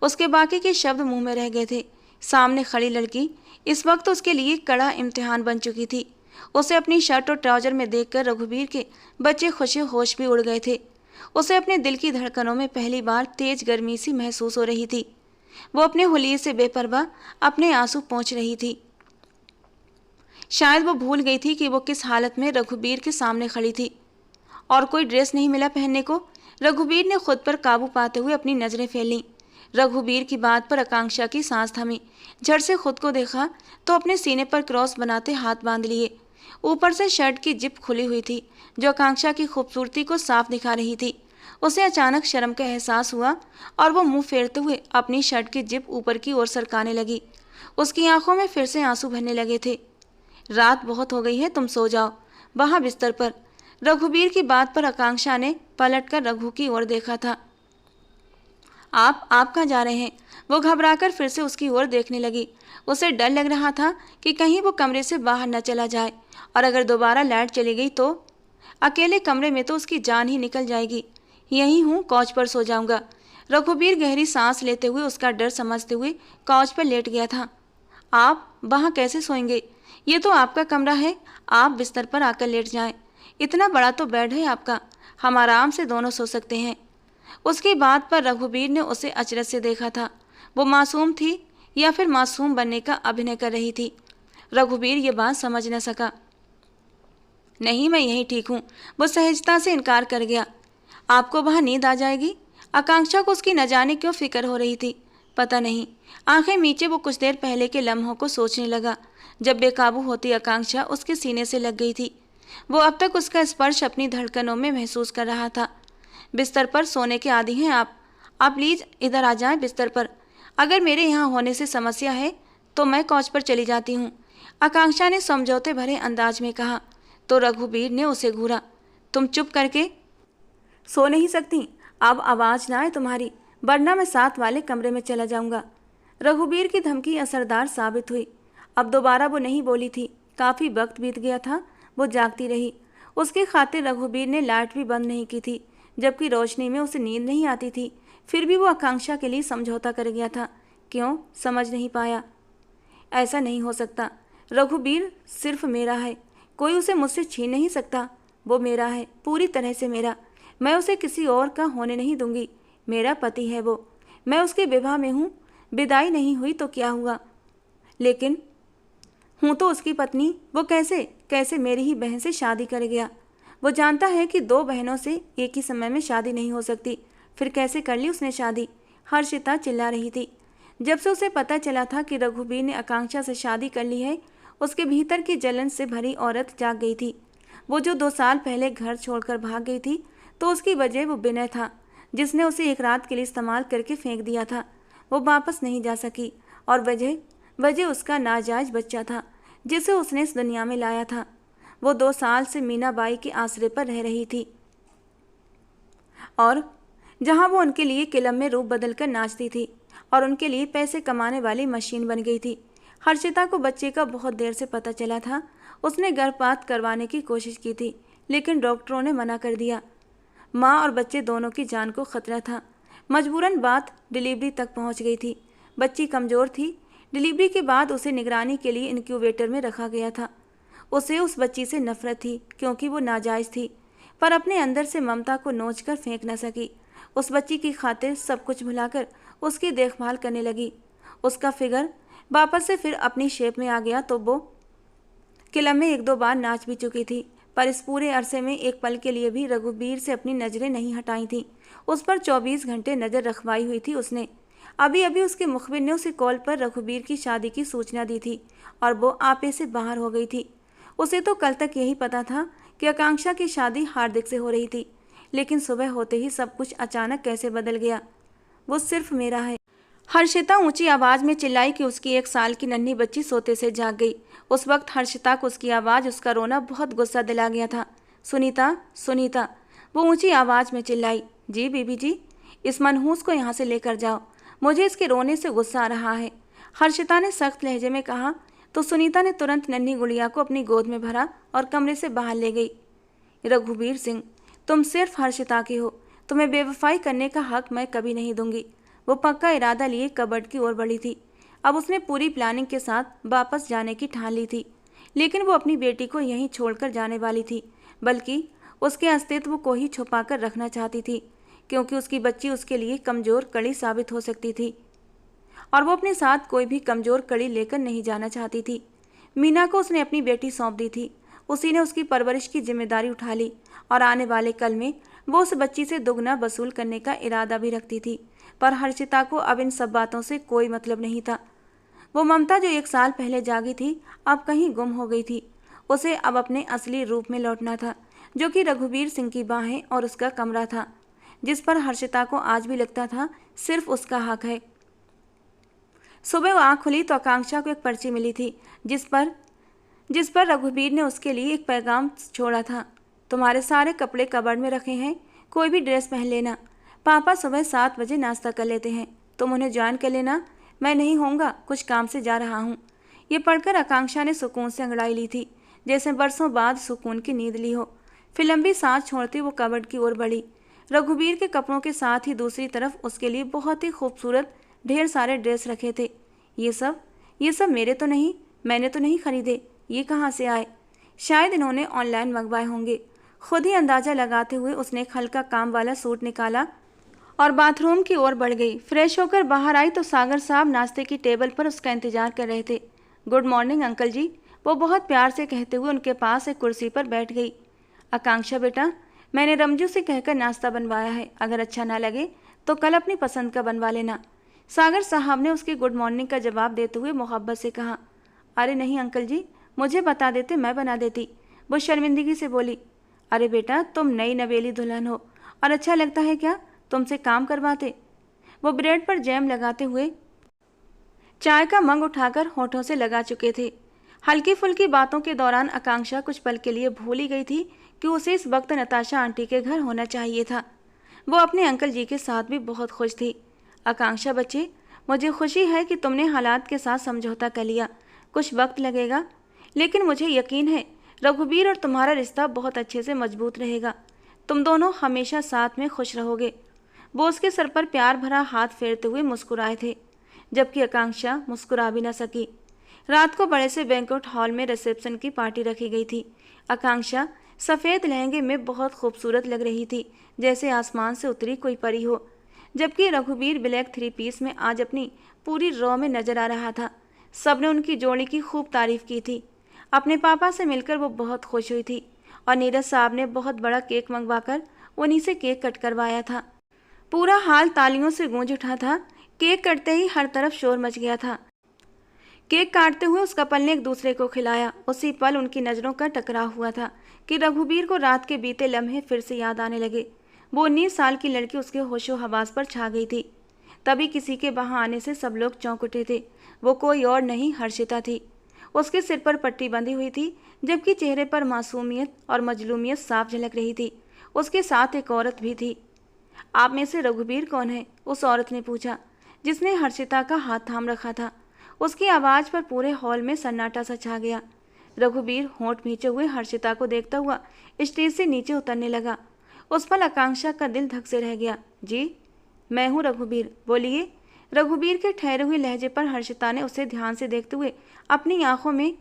उसके बाकी के शब्द मुंह में रह गए थे। सामने खड़ी लड़की इस वक्त उसके लिए कड़ा इम्तिहान बन चुकी थी। उसे अपनी शर्ट और ट्राउजर में देखकर रघुबीर के बच्चे खुशी होश भी उड़ गए थे। उसे अपने दिल की धड़कनों में पहली बार तेज गर्मी सी महसूस हो रही थी। वो अपने हुलिये से बेपरवाह अपने आंसू पोंछ रही थी। शायद वो भूल गई थी कि वो किस हालत में रघुबीर के सामने खड़ी थी। और कोई ड्रेस नहीं मिला पहनने को। रघुबीर ने खुद पर काबू पाते हुए अपनी नज़रें फैलीं। रघुबीर की बात पर आकांक्षा की सांस थमी। झट से खुद को देखा तो अपने सीने पर क्रॉस बनाते हाथ बांध लिए। ऊपर से शर्ट की जिप खुली हुई थी जो आकांक्षा की खूबसूरती को साफ दिखा रही थी। उसे अचानक शर्म का एहसास हुआ और वो मुंह फेरते हुए अपनी शर्ट की जिप ऊपर की ओर सरकाने लगी। उसकी आंखों में फिर से आंसू भरने लगे थे। रात बहुत हो गई है, तुम सो जाओ वहाँ बिस्तर पर। रघुबीर की बात पर आकांक्षा ने पलटकर रघु की ओर देखा था। आप कहाँ जा रहे हैं? वो घबराकर फिर से उसकी ओर देखने लगी। उसे डर लग रहा था कि कहीं वो कमरे से बाहर न चला जाए और अगर दोबारा लाइट चली गई तो अकेले कमरे में तो उसकी जान ही निकल जाएगी। यहीं हूँ, कौच पर सो जाऊंगा। रघुबीर गहरी सांस लेते हुए उसका डर समझते हुए कौच पर लेट गया था। आप वहाँ कैसे सोएंगे? ये तो आपका कमरा है, आप बिस्तर पर आकर लेट जाएं। इतना बड़ा तो बेड है आपका, हम आराम से दोनों सो सकते हैं। उसकी बात पर रघुबीर ने उसे अचरज से देखा था। वो मासूम थी या फिर मासूम बनने का अभिनय कर रही थी। रघुबीर ये बात समझ न सका। नहीं, मैं यहीं ठीक हूँ। वो सहजता से इनकार कर गया। आपको वहाँ नींद आ जाएगी? आकांक्षा को उसकी न जाने क्यों फिक्र हो रही थी, पता नहीं। आंखें मीचे वो कुछ देर पहले के लम्हों को सोचने लगा जब बेकाबू होती आकांक्षा उसके सीने से लग गई थी। वो अब तक उसका स्पर्श अपनी धड़कनों में महसूस कर रहा था। बिस्तर पर सोने के आदी हैं आप प्लीज़ इधर आ जाएं बिस्तर पर। अगर मेरे यहाँ होने से समस्या है तो मैं कौच पर चली जाती हूँ, आकांक्षा ने समझौते भरे अंदाज में कहा। तो रघुबीर ने उसे घूरा। तुम चुप करके सो नहीं सकती? अब आवाज़ ना आए तुम्हारी, वरना मैं साथ वाले कमरे में चला जाऊंगा। रघुबीर की धमकी असरदार साबित हुई। अब दोबारा वो नहीं बोली थी। काफ़ी वक्त बीत गया था। वो जागती रही। उसकी खातिर रघुबीर ने लाइट भी बंद नहीं की थी, जबकि रोशनी में उसे नींद नहीं आती थी। फिर भी वो आकांक्षा के लिए समझौता कर गया था। क्यों, समझ नहीं पाया। ऐसा नहीं हो सकता। रघुबीर सिर्फ मेरा है, कोई उसे मुझसे छीन नहीं सकता। वो मेरा है, पूरी तरह से मेरा। मैं उसे किसी और का होने नहीं दूंगी। मेरा पति है वो, मैं उसके विवाह में हूँ। विदाई नहीं हुई तो क्या हुआ, लेकिन हूँ तो उसकी पत्नी। वो कैसे कैसे मेरी ही बहन से शादी कर गया। वो जानता है कि दो बहनों से एक ही समय में शादी नहीं हो सकती। फिर कैसे कर ली उसने शादी। हर्षिता चिल्ला रही थी। जब से उसे पता चला था कि रघुबीर ने आकांक्षा से शादी कर ली है, उसके भीतर की जलन से भरी औरत जाग गई थी। वो जो 2 साल पहले घर छोड़कर भाग गई थी, तो उसकी वजह वो विनय था, जिसने उसे एक रात के लिए इस्तेमाल करके फेंक दिया था। वो वापस नहीं जा सकी, और वजह उसका नाजायज बच्चा था, जिसे उसने इस दुनिया में लाया था। वो 2 साल से मीनाबाई के आसरे पर रह रही थी, और जहाँ वो उनके लिए किलम में रूप बदलकर नाचती थी और उनके लिए पैसे कमाने वाली मशीन बन गई थी। हर्षिता को बच्चे का बहुत देर से पता चला था। उसने गर्भपात करवाने की कोशिश की थी, लेकिन डॉक्टरों ने मना कर दिया। माँ और बच्चे दोनों की जान को खतरा था। मजबूरन बात डिलीवरी तक पहुँच गई थी। बच्ची कमज़ोर थी। डिलीवरी के बाद उसे निगरानी के लिए इनक्यूबेटर में रखा गया था। उसे उस बच्ची से नफरत थी, क्योंकि वो नाजायज़ थी, पर अपने अंदर से ममता को नोच कर फेंक न सकी। उस बच्ची की खातिर सब कुछ भुलाकर उसकी देखभाल करने लगी। उसका फिगर वापस से फिर अपनी शेप में आ गया तो वो किलम में 1-2 बार नाच भी चुकी थी, पर इस पूरे अरसे में एक पल के लिए भी रघुबीर से अपनी नज़रें नहीं हटाई थीं। उस पर 24 घंटे नज़र रखवाई हुई थी उसने। अभी अभी उसके मुखबिर ने उसे कॉल पर रघुबीर की शादी की सूचना दी थी, और वो आपे से बाहर हो गई थी। उसे तो कल तक यही पता था कि आकांक्षा की शादी हार्दिक से हो रही थी, लेकिन सुबह होते ही सब कुछ अचानक कैसे बदल गया। वो सिर्फ मेरा है। हर्षिता ऊंची आवाज में चिल्लाई कि उसकी 1 साल की नन्ही बच्ची सोते से जाग गई। उस वक्त हर्षिता को उसकी आवाज़, उसका रोना बहुत गुस्सा दिला गया था। सुनीता, सुनीता, वो ऊंची आवाज़ में चिल्लाई। जी बीबी जी, इस मनहूस को यहाँ से लेकर जाओ, मुझे इसके रोने से गुस्सा आ रहा है, हर्षिता ने सख्त लहजे में कहा। तो सुनीता ने तुरंत नन्ही गुड़िया को अपनी गोद में भरा और कमरे से बाहर ले गई। रघुबीर सिंह, तुम सिर्फ हर्षिता के हो, तुम्हें बेवफाई करने का हक मैं कभी नहीं दूंगी। वो पक्का इरादा लिए कबर्ड की ओर बढ़ी थी। अब उसने पूरी प्लानिंग के साथ वापस जाने की ठान ली थी, लेकिन वो अपनी बेटी को यहीं छोड़कर जाने वाली थी, बल्कि उसके अस्तित्व को ही छुपाकर रखना चाहती थी, क्योंकि उसकी बच्ची उसके लिए कमज़ोर कड़ी साबित हो सकती थी, और वो अपने साथ कोई भी कमज़ोर कड़ी लेकर नहीं जाना चाहती थी। मीना को उसने अपनी बेटी सौंप दी थी। उसी ने उसकी परवरिश की जिम्मेदारी उठा ली, और आने वाले कल में वो उस बच्ची से दुगना वसूल करने का इरादा भी रखती थी। पर हर्षिता को अब इन सब बातों से कोई मतलब नहीं था। वो ममता जो 1 साल पहले जागी थी, अब कहीं गुम हो गई थी। उसे अब अपने असली रूप में लौटना था, जो कि रघुबीर सिंह की बाहें और उसका कमरा था, जिस पर हर्षिता को आज भी लगता था सिर्फ उसका हक है। सुबह वो आँख खुली तो आकांक्षा को एक पर्ची मिली थी, जिस पर रघुबीर ने उसके लिए एक पैगाम छोड़ा था। तुम्हारे सारे कपड़े कबर्ड में रखे हैं, कोई भी ड्रेस पहन लेना। पापा सुबह 7 बजे नाश्ता कर लेते हैं, तुम उन्हें ज्वाइन कर लेना। मैं नहीं होऊंगा, कुछ काम से जा रहा हूँ। ये पढ़कर आकांक्षा ने सुकून से अंगड़ाई ली थी, जैसे बरसों बाद सुकून की नींद ली हो। फिर लंबी सांस छोड़ती वो कबर्ड की ओर बढ़ी। रघुबीर के कपड़ों के साथ ही दूसरी तरफ उसके लिए बहुत ही खूबसूरत ढेर सारे ड्रेस रखे थे। ये सब मेरे तो नहीं, मैंने तो नहीं खरीदे। ये कहाँ से आए? शायद इन्होंने ऑनलाइन मंगवाए होंगे। खुद ही अंदाज़ा लगाते हुए उसने एक हल्का काम वाला सूट निकाला और बाथरूम की ओर बढ़ गई। फ्रेश होकर बाहर आई तो सागर साहब नाश्ते की टेबल पर उसका इंतजार कर रहे थे। गुड मॉर्निंग अंकल जी, वो बहुत प्यार से कहते हुए उनके पास एक कुर्सी पर बैठ गई। आकांक्षा बेटा, मैंने रमजू से कहकर नाश्ता बनवाया है, अगर अच्छा ना लगे तो कल अपनी पसंद का बनवा लेना। सागर साहब ने उसके गुड मॉर्निंग का जवाब देते हुए मोहब्बत से कहा। अरे नहीं अंकल जी, मुझे बता देते, मैं बना देती, वो शर्मिंदगी से बोली। अरे बेटा, तुम नई नवेली दुल्हन हो और अच्छा लगता है क्या तुमसे काम करवाते? वो ब्रेड पर जैम लगाते हुए चाय का मग उठाकर होठों से लगा चुके थे। हल्की फुल्की बातों के दौरान आकांक्षा कुछ पल के लिए भूल ही गई थी कि उसे इस वक्त नताशा आंटी के घर होना चाहिए था। वो अपने अंकल जी के साथ भी बहुत खुश थी। आकांक्षा बच्चे, मुझे खुशी है कि तुमने हालात के साथ समझौता कर लिया। कुछ वक्त लगेगा, लेकिन मुझे यकीन है रघुबीर और तुम्हारा रिश्ता बहुत अच्छे से मजबूत रहेगा। तुम दोनों हमेशा साथ में खुश रहोगे। वो उसके सर पर प्यार भरा हाथ फेरते हुए मुस्कुराए थे, जबकि आकांक्षा मुस्कुरा भी न सकी। रात को बड़े से बैंक्वेट हॉल में रिसेप्शन की पार्टी रखी गई थी। आकांक्षा सफ़ेद लहंगे में बहुत खूबसूरत लग रही थी, जैसे आसमान से उतरी कोई परी हो, जबकि रघुवीर ब्लैक थ्री पीस में आज अपनी पूरी रॉ में नजर आ रहा था। सबने उनकी जोड़ी की खूब तारीफ की थी। अपने पापा से मिलकर वो बहुत खुश हुई थी और नीरज साहब ने बहुत बड़ा केक मंगवाकर उन्हीं से केक कट करवाया था। पूरा हाल तालियों से गूंज उठा था। केक कटते ही हर तरफ शोर मच गया था। केक काटते हुए उस कपल ने एक दूसरे को खिलाया। उसी पल उनकी नज़रों का टकराव हुआ था कि रघुवीर को रात के बीते लम्हे फिर से याद आने लगे। वो 19 साल की लड़की उसके होशो हवास पर छा गई थी। तभी किसी के वहां आने से सब लोग चौंक उठे थे। वो कोई और नहीं, हर्षिता थी। उसके सिर पर पट्टी बंधी हुई थी, जबकि चेहरे पर मासूमियत और मजलूमियत साफ झलक रही थी। उसके साथ एक औरत भी थी। आप में से रघुवीर कौन है? उस औरत ने पूछा, जिसने हर्षिता का हाथ थाम रखा था। उसकी आवाज़ पर पूरे हॉल में सन्नाटा सा छा गया। रघुवीर होंठ भींचे हुए हर्षिता को देखता हुआ स्टेज से नीचे उतरने लगा। उस पल आकांक्षा का दिल धक से रह गया। जी, मैं हूँ रघुवीर, बोलिए। रघुवीर के ठहरे हुए लहजे पर हर्षिता ने उसे ध्यान से देखते हुए अपनी आंखों में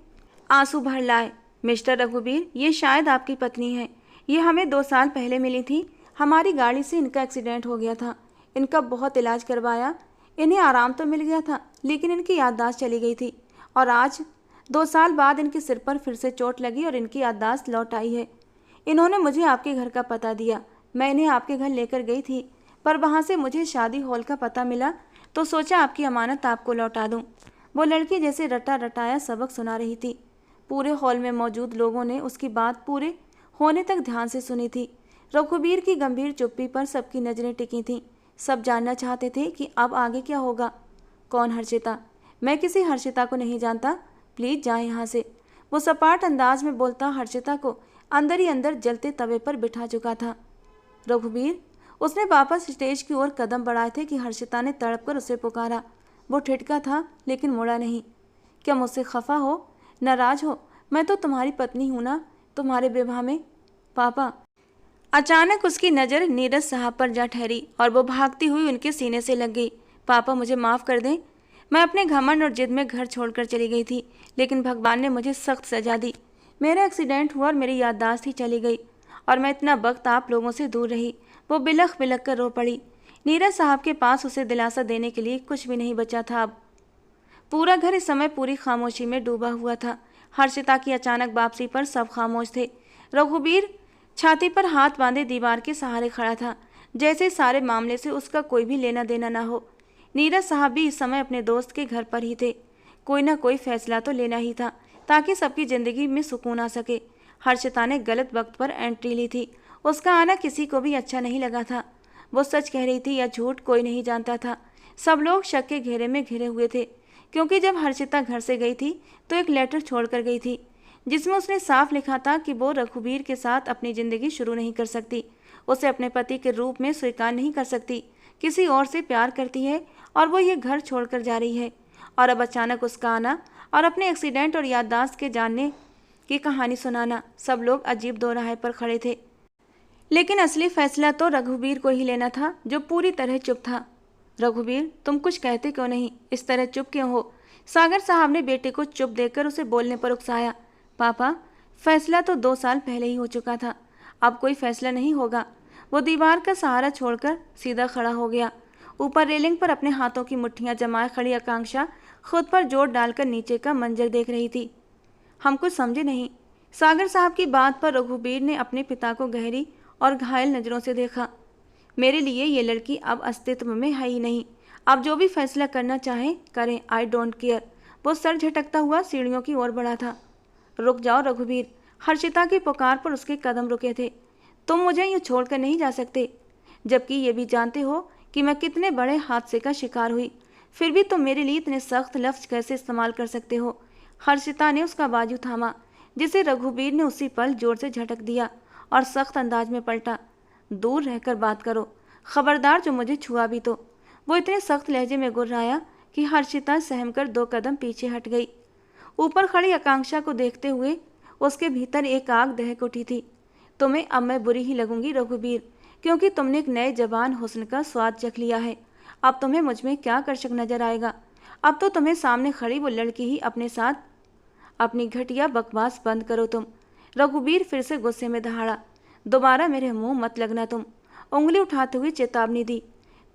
आंसू भर लाए। मिस्टर रघुवीर, ये शायद आपकी पत्नी है। ये हमें 2 साल पहले मिली थी। हमारी गाड़ी से इनका एक्सीडेंट हो गया था। इनका बहुत इलाज करवाया। इन्हें आराम तो मिल गया था, लेकिन इनकी याददाश्त चली गई थी और आज 2 साल बाद इनके सिर पर फिर से चोट लगी और इनकी याददाश्त लौट आई है। इन्होंने मुझे आपके घर का पता दिया। मैं इन्हें आपके घर लेकर गई थी, पर वहाँ से मुझे शादी हॉल का पता मिला, तो सोचा आपकी अमानत आपको लौटा दूँ। वो लड़की जैसे रटा रटाया सबक सुना रही थी। पूरे हॉल में मौजूद लोगों ने उसकी बात पूरे होने तक ध्यान से सुनी थी। रघुवीर की गंभीर चुप्पी पर सबकी नज़रें टिकी थीं। सब जानना चाहते थे कि अब आगे क्या होगा। कौन हर्षिता? मैं किसी हर्षिता को नहीं जानता, प्लीज़ जाएं यहाँ से। वो सपाट अंदाज में बोलता हर्षिता को अंदर ही अंदर जलते तवे पर बिठा चुका था। रघुवीर, उसने वापस स्टेज की ओर कदम बढ़ाए थे कि हर्षिता ने तड़प कर उसे पुकारा। वो ठिठका था, लेकिन मुड़ा नहीं। क्या मुझसे खफा हो, नाराज हो? मैं तो तुम्हारी पत्नी हूँ ना, तुम्हारे विवाह में। पापा। अचानक उसकी नज़र नीरज साहब पर जा ठहरी और वो भागती हुई उनके सीने से लग गई। पापा, मुझे माफ़ कर दें। मैं अपने घमंड और जिद में घर छोड़कर चली गई थी, लेकिन भगवान ने मुझे सख्त सजा दी। मेरा एक्सीडेंट हुआ और मेरी याददाश्त ही चली गई और मैं इतना वक्त आप लोगों से दूर रही। वो बिलख बिलख कर रो पड़ी। नीरज साहब के पास उसे दिलासा देने के लिए कुछ भी नहीं बचा था अब। पूरा घर इस समय पूरी खामोशी में डूबा हुआ था। हर्षिता की अचानक वापसी पर सब खामोश थे। रघुवीर छाती पर हाथ बांधे दीवार के सहारे खड़ा था, जैसे सारे मामले से उसका कोई भी लेना देना ना हो। नीरज साहब भी इस समय अपने दोस्त के घर पर ही थे। कोई ना कोई फैसला तो लेना ही था, ताकि सबकी ज़िंदगी में सुकून आ सके। हर्षिता ने गलत वक्त पर एंट्री ली थी। उसका आना किसी को भी अच्छा नहीं लगा था। वो सच कह रही थी या झूठ, कोई नहीं जानता था। सब लोग शक के घेरे में घिरे हुए थे, क्योंकि जब हर्षिता घर से गई थी तो एक लेटर छोड़कर गई थी, जिसमें उसने साफ लिखा था कि वो रघुवीर के साथ अपनी ज़िंदगी शुरू नहीं कर सकती। उसे अपने पति के रूप में स्वीकार नहीं कर सकती। किसी और से प्यार करती है और वो ये घर छोड़कर जा रही है। और अब अचानक उसका आना और अपने एक्सीडेंट और याददाश्त के जानने की कहानी सुनाना। सब लोग अजीब दोराहे पर खड़े थे, लेकिन असली फैसला तो रघुवीर को ही लेना था, जो पूरी तरह चुप था। रघुवीर, तुम कुछ कहते क्यों नहीं? इस तरह चुप क्यों हो? सागर साहब ने बेटे को चुप देखकर उसे बोलने पर उकसाया। पापा, फैसला तो 2 साल पहले ही हो चुका था। अब कोई फैसला नहीं होगा। वो दीवार का सहारा छोड़कर सीधा खड़ा हो गया। ऊपर रेलिंग पर अपने हाथों की मुट्ठियां जमाए खड़ी आकांक्षा खुद पर जोर डालकर नीचे का मंजर देख रही थी। हम कुछ समझे नहीं। सागर साहब की बात पर रघुवीर ने अपने पिता को गहरी और घायल नज़रों से देखा। मेरे लिए ये लड़की अब अस्तित्व में है ही नहीं। आप जो भी फैसला करना चाहें करें, आई डोंट केयर। वो सर झटकता हुआ सीढ़ियों की ओर बढ़ा था। रुक जाओ रघुवीर। हर्षिता की पुकार पर उसके कदम रुके थे। तुम मुझे यूँ छोड़कर नहीं जा सकते, जबकि ये भी जानते हो कि मैं कितने बड़े हादसे का शिकार हुई। फिर भी तुम मेरे लिए इतने सख्त लफ्ज़ कैसे इस्तेमाल कर सकते हो? हर्षिता ने उसका बाजू थामा, जिसे रघुवीर ने उसी पल जोर से झटक दिया और सख्त अंदाज में पलटा। दूर रहकर बात करो, खबरदार जो मुझे छुआ भी तो। वो इतने सख्त लहजे में गुर्राया कि हर्षिता सहमकर 2 कदम पीछे हट गई। ऊपर खड़ी आकांक्षा को देखते हुए उसके भीतर एक आग दहक उठी थी। तुम्हें अब मैं बुरी ही लगूंगी रघुवीर, क्योंकि तुमने एक नए जवान हुस्न का स्वाद चख लिया है। अब तुम्हें मुझ में क्या कर शक नजर आएगा? अब तो तुम्हें सामने खड़ी वो लड़की ही अपने साथ। अपनी घटिया बकवास बंद करो तुम। रघुबीर फिर से गुस्से में दहाड़ा। दोबारा मेरे मुंह मत लगना तुम। उंगली उठाते हुए चेतावनी दी।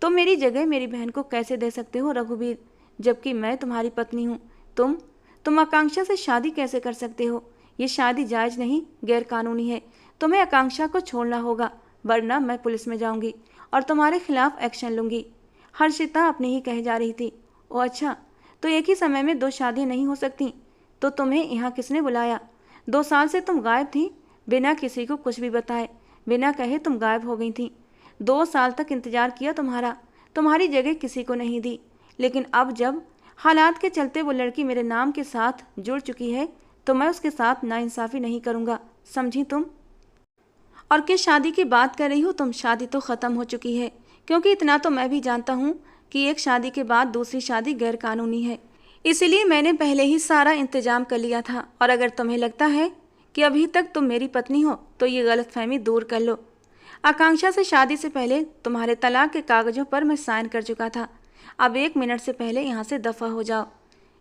तुम मेरी जगह मेरी बहन को कैसे दे सकते हो रघुबीर, जबकि मैं तुम्हारी पत्नी हूँ। तुम आकांक्षा से शादी कैसे कर सकते हो? ये शादी जायज नहीं, गैर कानूनी है। तुम्हें आकांक्षा को छोड़ना होगा, वरना मैं पुलिस में जाऊंगी और तुम्हारे खिलाफ एक्शन लूंगी। हर्षिता अपने ही कहे जा रही थी। ओ अच्छा, तो एक ही समय में 2 शादियां नहीं हो सकती? तो तुम्हें यहाँ किसने बुलाया? 2 साल से तुम गायब थी, बिना किसी को कुछ भी बताए, बिना कहे तुम गायब हो गई थी। 2 साल तक इंतजार किया तुम्हारी जगह किसी को नहीं दी। लेकिन अब जब हालात के चलते वो लड़की मेरे नाम के साथ जुड़ चुकी है, तो मैं उसके साथ नाइंसाफी नहीं करूँगा, समझी तुम? और किस शादी की बात कर रही हो तुम? शादी तो ख़त्म हो चुकी है, क्योंकि इतना तो मैं भी जानता हूँ कि एक शादी के बाद दूसरी शादी गैर कानूनी है। इसीलिए मैंने पहले ही सारा इंतजाम कर लिया था। और अगर तुम्हें लगता है कि अभी तक तुम मेरी पत्नी हो, तो ये गलतफहमी दूर कर लो। आकांक्षा से शादी से पहले तुम्हारे तलाक के कागजों पर मैं साइन कर चुका था। अब 1 मिनट से पहले यहाँ से दफ़ा हो जाओ।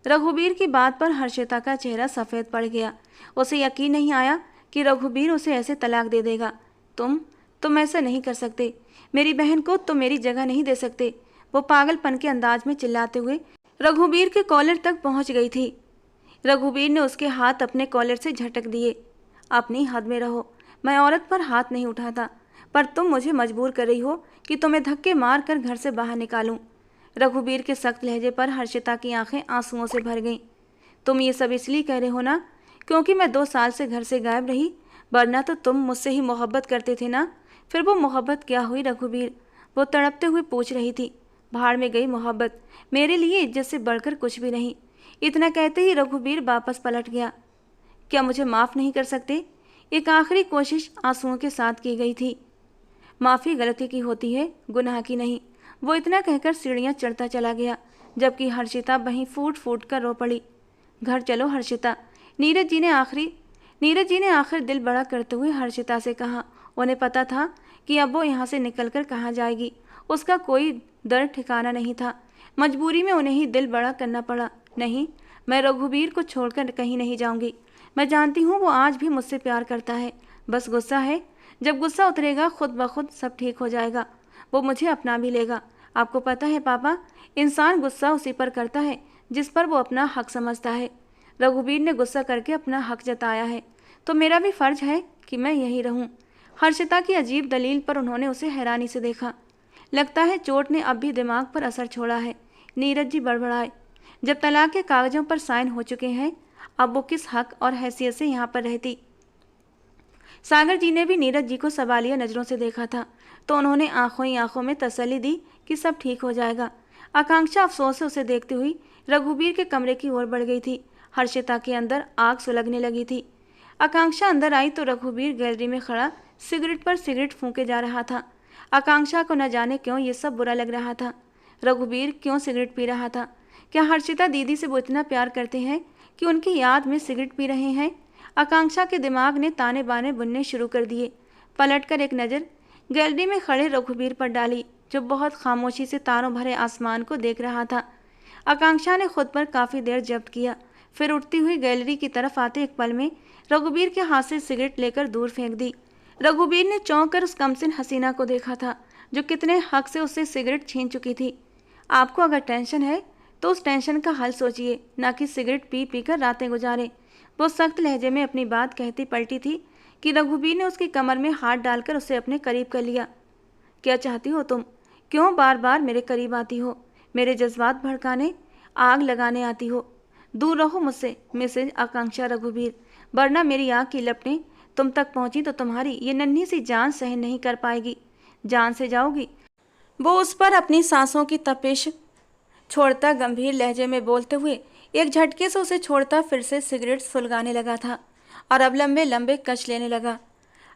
रघुबीर की बात पर हर्षिता का चेहरा सफ़ेद पड़ गया। उसे यकीन नहीं आया कि रघुबीर उसे ऐसे तलाक दे देगा। तुम ऐसा नहीं कर सकते। मेरी बहन को तुम मेरी जगह नहीं दे सकते। वो पागलपन के अंदाज में चिल्लाते हुए रघुबीर के कॉलर तक पहुंच गई थी। रघुबीर ने उसके हाथ अपने कॉलर से झटक दिए। अपनी हद में रहो, मैं औरत पर हाथ नहीं उठाता, पर तुम मुझे मजबूर कर रही हो कि तुम्हें धक्के मार कर घर से बाहर निकालूं। रघुबीर के सख्त लहजे पर हर्षिता की आंखें आंसुओं से भर गईं। तुम ये सब इसलिए कह रहे हो ना क्योंकि मैं 2 साल से घर से गायब रही, वरना तो तुम मुझसे ही मोहब्बत करते थे ना? फिर वो मोहब्बत क्या हुई रघुबीर? वो तड़पते हुए पूछ रही थी। भाड़ में गई मोहब्बत, मेरे लिए इज्जत से बढ़कर कुछ भी नहीं। इतना कहते ही रघुबीर वापस पलट गया। क्या मुझे माफ़ नहीं कर सकते? एक आखिरी कोशिश आंसुओं के साथ की गई थी। माफ़ी गलती की होती है, गुनाह की नहीं। वो इतना कहकर सीढ़ियाँ चढ़ता चला गया, जबकि हर्षिता वहीं फूट फूट कर रो पड़ी। घर चलो हर्षिता, नीरज जी ने आखिर दिल बड़ा करते हुए हर्षिता से कहा। उन्हें पता था कि अब वो यहाँ से निकलकर कहाँ जाएगी। उसका कोई दर ठिकाना नहीं था। मजबूरी में उन्हें ही दिल बड़ा करना पड़ा। नहीं, मैं रघुबीर को छोड़कर कहीं नहीं जाऊंगी। मैं जानती हूँ वो आज भी मुझसे प्यार करता है, बस गुस्सा है। जब गुस्सा उतरेगा खुद ब खुद सब ठीक हो जाएगा। वो मुझे अपना भी लेगा। आपको पता है पापा, इंसान गुस्सा उसी पर करता है जिस पर वो अपना हक समझता है। रघुबीर ने गुस्सा करके अपना हक जताया है, तो मेरा भी फर्ज है कि मैं यहीं रहूं। हर्षिता की अजीब दलील पर उन्होंने उसे हैरानी से देखा। लगता है चोट ने अब भी दिमाग पर असर छोड़ा है। नीरज जी बड़बड़ाए। जब तलाक के कागजों पर साइन हो चुके हैं, अब वो किस हक और हैसियत से यहाँ पर रहती? सागर जी ने भी नीरज जी को सवालिया नज़रों से देखा था, तो उन्होंने आंखों ही आंखों में तसल्ली दी कि सब ठीक हो जाएगा। आकांक्षा अफसोस से उसे देखती हुई रघुबीर के कमरे की ओर बढ़ गई थी। हर्षिता के अंदर आग सुलगने लगी थी। आकांक्षा अंदर आई तो रघुबीर गैलरी में खड़ा सिगरेट पर सिगरेट फूंके जा रहा था। आकांक्षा को न जाने क्यों ये सब बुरा लग रहा था। रघुबीर क्यों सिगरेट पी रहा था? क्या हर्षिता दीदी से वो इतना प्यार करते हैं कि उनकी याद में सिगरेट पी रहे हैं? आकांक्षा के दिमाग ने ताने बाने बुनने शुरू कर दिए। पलटकर एक नज़र गैलरी में खड़े रघुबीर पर डाली, जो बहुत खामोशी से तारों भरे आसमान को देख रहा था। आकांक्षा ने खुद पर काफ़ी देर जब्त किया, फिर उठती हुई गैलरी की तरफ आते एक पल में रघुबीर के हाथ से सिगरेट लेकर दूर फेंक दी। रघुबीर ने चौंक कर उस कमसिन हसीना को देखा था, जो कितने हक से उससे सिगरेट छीन चुकी थी। आपको अगर टेंशन है तो उस टेंशन का हल सोचिए, ना कि सिगरेट पी पी कर रातें गुजारे। वो सख्त लहजे में अपनी बात कहती पलटी थी कि रघुबीर ने उसकी कमर में हाथ डालकर उसे अपने करीब कर लिया। क्या चाहती हो तुम? क्यों बार बार मेरे करीब आती हो? मेरे जज्बात भड़काने, आग लगाने आती हो? दूर रहो मुझसे मिसेज आकांक्षा रघुबीर, वरना मेरी आग की लपटें तुम तक पहुंची तो तुम्हारी ये नन्ही सी जान सहन नहीं कर पाएगी। जान से जाओगी। वो उस पर अपनी सांसों की तपिश छोड़ता गंभीर लहजे में बोलते हुए एक झटके से उसे छोड़ता फिर से सिगरेट सुलगाने लगा था और अब लंबे लंबे कश लेने लगा।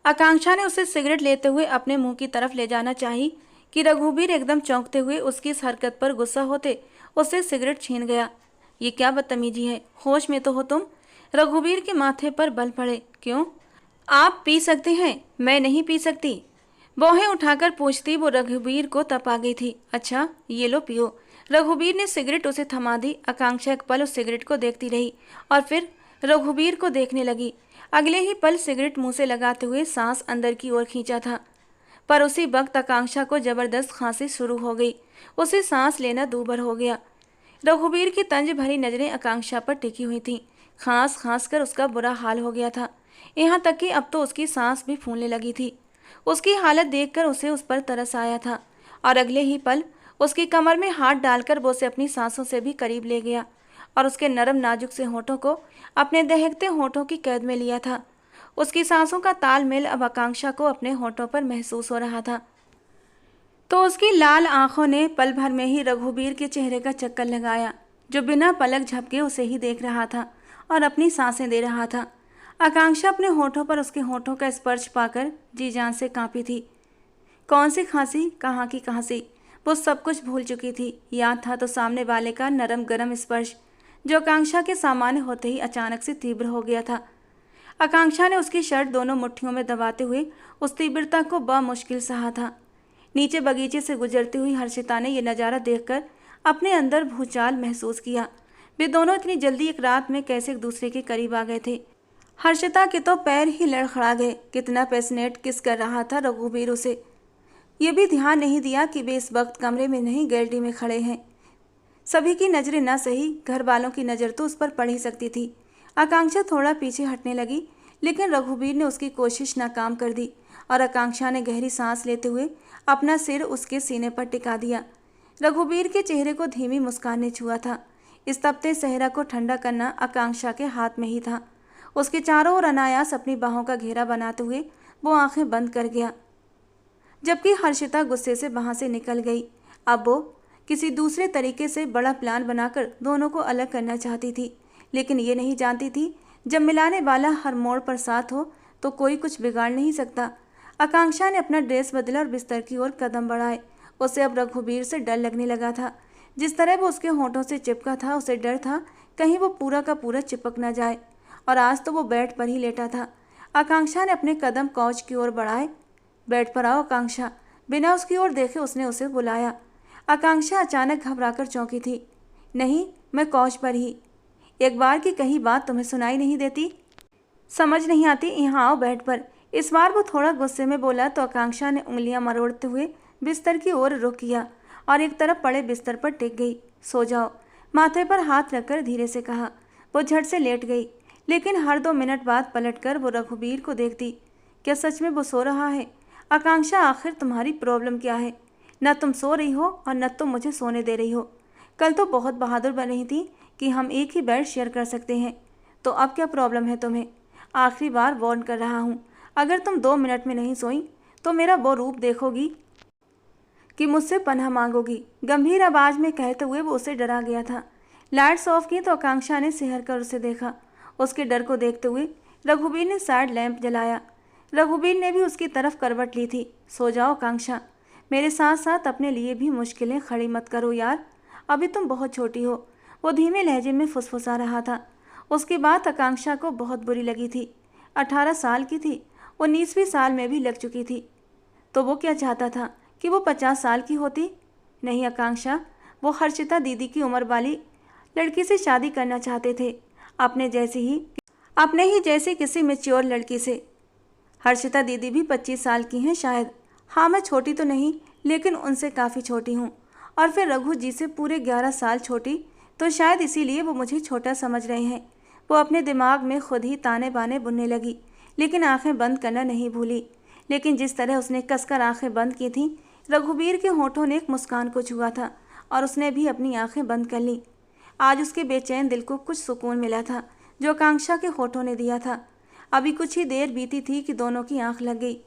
आकांक्षा ने उसे सिगरेट लेते हुए अपने मुंह की तरफ ले जाना चाही कि रघुबीर एकदम चौंकते हुए उसकी इस हरकत पर गुस्सा होते उससे सिगरेट छीन गया। ये क्या बदतमीजी है? होश में तो हो तुम? रघुबीर के माथे पर बल पड़े। क्यों? आप पी सकते हैं, मैं नहीं पी सकती। बौहें उठाकर पूछती वो रघुवीर को तप आ गई थी। अच्छा, ये लो पियो। रघुवीर ने सिगरेट उसे थमा दी। आकांक्षा एक पल उस सिगरेट को देखती रही और फिर रघुवीर को देखने लगी। अगले ही पल सिगरेट मुंह से लगाते हुए सांस अंदर की ओर खींचा था, पर उसी वक्त आकांक्षा को जबरदस्त खांसी शुरू हो गई। उसे सांस लेना दूभर हो गया। रघुवीर की तंज भरी नजरें आकांक्षा पर टिकी हुई थीं। खांस खांस कर उसका बुरा हाल हो गया था, यहाँ तक कि अब तो उसकी सांस भी फूलने लगी थी। उसकी हालत देखकर उसे उस पर तरस आया था और अगले ही पल उसकी कमर में हाथ डालकर वो उसे अपनी सांसों से भी करीब ले गया और उसके नरम नाजुक से होठों को अपने दहकते होठों की कैद में लिया था। उसकी सांसों का तालमेल अब आकांक्षा को अपने होठों पर महसूस हो रहा था। तो उसकी लाल आंखों ने पल भर में ही रघुवीर के चेहरे का चक्कर लगाया, जो बिना पलक झपके उसे ही देख रहा था और अपनी सांसें दे रहा था। आकांक्षा अपने होठों पर उसके होठों का स्पर्श पाकर जी जान से कांपी थी। कौन सी खांसी, कहाँ की खांसी, वो सब कुछ भूल चुकी थी। याद था तो सामने वाले का नरम गरम स्पर्श, जो आकांक्षा के सामान्य होते ही अचानक से तीव्र हो गया था। आकांक्षा ने उसकी शर्ट दोनों मुट्ठियों में दबाते हुए उस तीव्रता को बमुश्किल सहा था। नीचे बगीचे से गुजरती हुई हर्षिता ने यह नज़ारा देखकर अपने अंदर भूचाल महसूस किया। वे दोनों इतनी जल्दी एक रात में कैसे एक दूसरे के करीब आ गए थे। हर्षिता के तो पैर ही लड़खड़ा गए। कितना पैशनेट किस कर रहा था रघुवीर उसे। ये भी ध्यान नहीं दिया कि वे इस वक्त कमरे में नहीं, गैलरी में खड़े हैं। सभी की नज़रें न सही, घर वालों की नज़र तो उस पर पड़ ही सकती थी। आकांक्षा थोड़ा पीछे हटने लगी, लेकिन रघुवीर ने उसकी कोशिश नाकाम कर दी और आकांक्षा ने गहरी सांस लेते हुए अपना सिर उसके सीने पर टिका दिया। रघुवीर के चेहरे को धीमी मुस्कान ने छुआ था। इस तपते सहरा को ठंडा करना आकांक्षा के हाथ में ही था। उसके चारों ओर अनायास अपनी बाहों का घेरा बनाते हुए वो आंखें बंद कर गया, जबकि हर्षिता गुस्से से वहां से निकल गई। अब वो किसी दूसरे तरीके से बड़ा प्लान बनाकर दोनों को अलग करना चाहती थी, लेकिन ये नहीं जानती थी जब मिलाने वाला हर मोड़ पर साथ हो तो कोई कुछ बिगाड़ नहीं सकता। आकांक्षा ने अपना ड्रेस बदला और बिस्तर की ओर कदम बढ़ाए। उसे अब रघुवीर से डर लगने लगा था। जिस तरह वो उसके होठों से चिपका था, उसे डर था कहीं वो पूरा का पूरा चिपक न जाए। और आज तो वो बेड पर ही लेटा था। आकांक्षा ने अपने कदम कौच की ओर बढ़ाए। बेड पर आओ आकांक्षा, बिना उसकी ओर देखे उसने उसे बुलाया। आकांक्षा अचानक घबराकर चौंकी थी। नहीं, मैं कौच पर ही। एक बार की कही बात तुम्हें सुनाई नहीं देती? समझ नहीं आती? यहाँ आओ बेड पर। इस बार वो थोड़ा गुस्से में बोला तो आकांक्षा ने उंगलियां मरोड़ते हुए बिस्तर की ओर रुख किया और एक तरफ पड़े बिस्तर पर टिक गई। सो जाओ, माथे पर हाथ रखकर धीरे से कहा। वो झट से लेट गई, लेकिन हर 2 मिनट बाद पलटकर वो रघुवीर को देखती। क्या सच में वो सो रहा है? आकांक्षा, आखिर तुम्हारी प्रॉब्लम क्या है? न तुम सो रही हो और न तुम मुझे सोने दे रही हो। कल तो बहुत बहादुर बन रही थी कि हम एक ही बेड शेयर कर सकते हैं, तो अब क्या प्रॉब्लम है तुम्हें? आखिरी बार वार्न कर रहा हूँ, अगर तुम 2 मिनट में नहीं सोई तो मेरा वो रूप देखोगी कि मुझसे पनाह मांगोगी। गंभीर आवाज में कहते हुए वो उसे डरा गया था। लाइट्स ऑफ की तो आकांक्षा ने सिहर कर उसे देखा। उसके डर को देखते हुए रघुवीर ने साइड लैंप जलाया। रघुवीर ने भी उसकी तरफ करवट ली थी। सो जाओ आकांक्षा, मेरे साथ साथ अपने लिए भी मुश्किलें खड़ी मत करो यार, अभी तुम बहुत छोटी हो। वो धीमे लहजे में फुसफुसा रहा था। उसकी बात आकांक्षा को बहुत बुरी लगी थी। 18 साल की थी, 19वीं साल में भी लग चुकी थी। तो वो क्या चाहता था कि वो 50 साल की होती? नहीं आकांक्षा, वो हर्षिता दीदी की उम्र वाली लड़की से शादी करना चाहते थे, अपने ही जैसे किसी मैच्योर लड़की से। हर्षिता दीदी भी 25 साल की हैं शायद। हाँ, मैं छोटी तो नहीं, लेकिन उनसे काफ़ी छोटी हूँ। और फिर रघु जी से पूरे 11 साल छोटी, तो शायद इसीलिए वो मुझे छोटा समझ रहे हैं। वो अपने दिमाग में खुद ही ताने बाने बुनने लगी, लेकिन आंखें बंद करना नहीं भूली। लेकिन जिस तरह उसने कसकर आंखें बंद की थीं, रघुवीर के होठों ने एक मुस्कान को छुआ था और उसने भी अपनी आंखें बंद कर लीं। आज उसके बेचैन दिल को कुछ सुकून मिला था जो आकांक्षा के होठों ने दिया था। अभी कुछ ही देर बीती थी कि दोनों की आंख लग गई।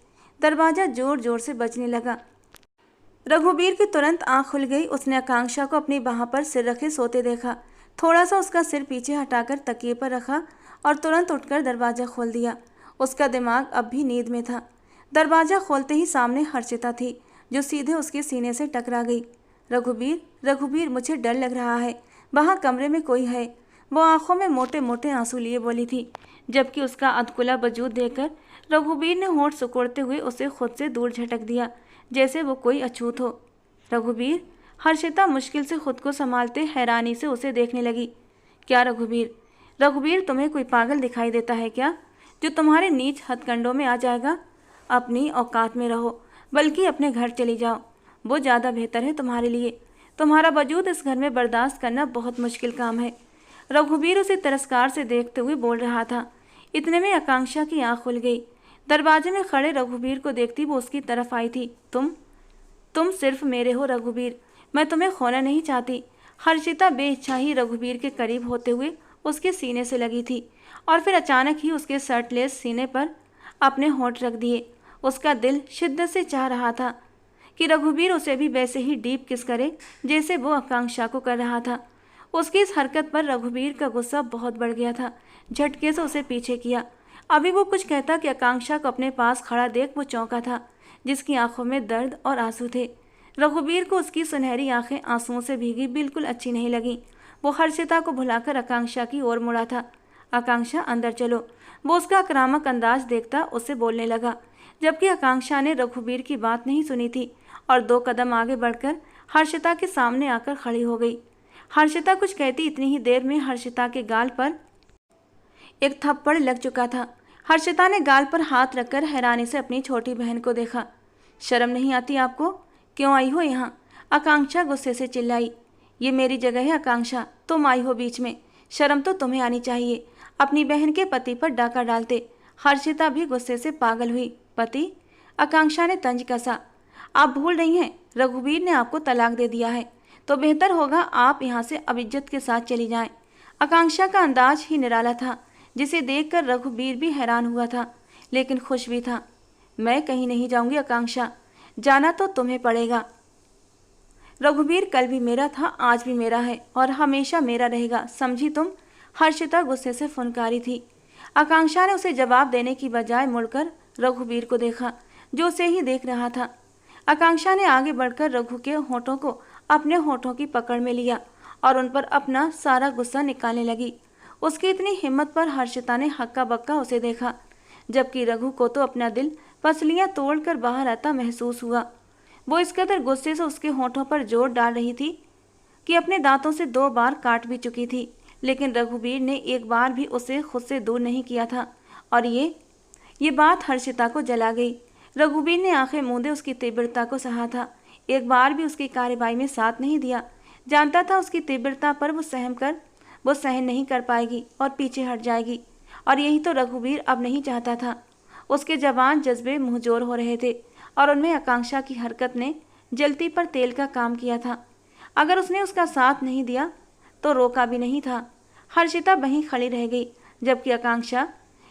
दरवाज़ा जोर जोर से बजने लगा। रघुवीर की तुरंत आंख खुल गई। उसने आकांक्षा को अपनी बाह पर सिर रखे सोते देखा। थोड़ा सा उसका सिर पीछे हटाकर तकिए पर रखा और तुरंत उठकर दरवाज़ा खोल दिया। उसका दिमाग अब भी नींद में था। दरवाज़ा खोलते ही सामने हर्षिता थी, जो सीधे उसके सीने से टकरा गई। रघुवीर, रघुवीर, मुझे डर लग रहा है, वहाँ कमरे में कोई है। वो आंखों में मोटे मोटे आंसू लिए बोली थी, जबकि उसका अधकुला वजूद देखकर रघुवीर ने होंठ सिकुड़ते हुए उसे खुद से दूर झटक दिया, जैसे वो कोई अछूत हो। रघुवीर, हर्षिता मुश्किल से खुद को संभालते हैरानी से उसे देखने लगी। क्या रघुवीर? रघुवीर, तुम्हें कोई पागल दिखाई देता है क्या, जो तुम्हारे नीच हथकंडों में आ जाएगा? अपनी औकात में रहो, बल्कि अपने घर चली जाओ, वो ज़्यादा बेहतर है तुम्हारे लिए। तुम्हारा वजूद इस घर में बर्दाश्त करना बहुत मुश्किल काम है। रघुवीर उसे तिरस्कार से देखते हुए बोल रहा था। इतने में आकांक्षा की आंख खुल गई। दरवाजे में खड़े रघुवीर को देखती वो उसकी तरफ आई थी। तुम सिर्फ मेरे हो रघुवीर, मैं तुम्हें खोना नहीं चाहती। हर्षिता बेइच्छा ही रघुवीर के करीब होते हुए उसके सीने से लगी थी और फिर अचानक ही उसके शर्टलेस सीने पर अपने होंठ रख दिए। उसका दिल शिद्दत से चाह रहा था कि रघुवीर उसे भी वैसे ही डीप किस करे जैसे वो आकांक्षा को कर रहा था। उसकी इस हरकत पर रघुवीर का गुस्सा बहुत बढ़ गया था। झटके से उसे पीछे किया। अभी वो कुछ कहता कि आकांक्षा को अपने पास खड़ा देख वो चौंका था, जिसकी आंखों में दर्द और आंसू थे। रघुवीर को उसकी सुनहरी आंखें आंसुओं से भीगी बिल्कुल अच्छी नहीं लगी। वो हर्षिता को भुलाकर आकांक्षा की ओर मुड़ा था। आकांक्षा, अंदर चलो, वो उसका आक्रामक अंदाज देखता उससे बोलने लगा, जबकि आकांक्षा ने रघुवीर की बात नहीं सुनी थी और 2 कदम आगे बढ़कर हर्षिता के सामने आकर खड़ी हो गई। हर्षिता कुछ कहती इतनी ही देर में हर्षिता के गाल पर एक थप्पड़ लग चुका था। हर्षिता ने गाल पर हाथ रखकर हैरानी से अपनी छोटी बहन को देखा। शर्म नहीं आती आपको? क्यों आई हो यहाँ? आकांक्षा गुस्से से चिल्लाई। ये मेरी जगह है आकांक्षा, तुम आई हो बीच में। शर्म तो तुम्हें आनी चाहिए। अपनी बहन के पति पर डाका डालते। हर्षिता भी गुस्से से पागल हुई। पति? आकांक्षा ने तंज कसा। आप भूल रही हैं, रघुवीर ने आपको तलाक दे दिया है, तो बेहतर होगा आप यहाँ से अब इज्जत के साथ चली जाएं। आकांक्षा का अंदाज ही निराला था, जिसे देखकर रघुवीर भी हैरान हुआ था, लेकिन खुश भी था। मैं कहीं नहीं जाऊंगी आकांक्षा, जाना तो तुम्हें पड़ेगा। रघुवीर कल भी मेरा था, आज भी मेरा है और हमेशा मेरा रहेगा, समझी तुम? हर्षिता गुस्से से फुनकारी थी। आकांक्षा ने उसे जवाब देने की बजाय मुड़कर रघुवीर को देखा, जो उसे ही देख रहा था। आकांक्षा ने आगे बढ़कर रघु के होठों को अपने होठों की पकड़ में लिया और उन पर अपना सारा गुस्सा निकालने लगी। उसकी इतनी हिम्मत पर हर्षिता ने हक्का बक्का उसे देखा, जबकि रघु को तो अपना दिल पसलियां तोड़कर बाहर आता महसूस हुआ। वो इस कदर गुस्से से उसके होठों पर जोर डाल रही थी कि अपने दांतों से 2 बार काट भी चुकी थी, लेकिन रघुवीर ने एक बार भी उसे खुद से दूर नहीं किया था और ये बात हर्षिता को जला गई। रघुवीर ने आंखें मूंदे उसकी तीव्रता को सहा था, एक बार भी उसकी कार्रवाई में साथ नहीं दिया। जानता था उसकी तीव्रता पर वो सहन नहीं कर पाएगी और पीछे हट जाएगी, और यही तो रघुवीर अब नहीं चाहता था। उसके जवान जज्बे मुंहजोर हो रहे थे और उनमें आकांक्षा की हरकत ने जलती पर तेल का काम किया था। अगर उसने उसका साथ नहीं दिया तो रोका भी नहीं था। हर्षिता वहीं खड़ी रह गई, जबकि आकांक्षा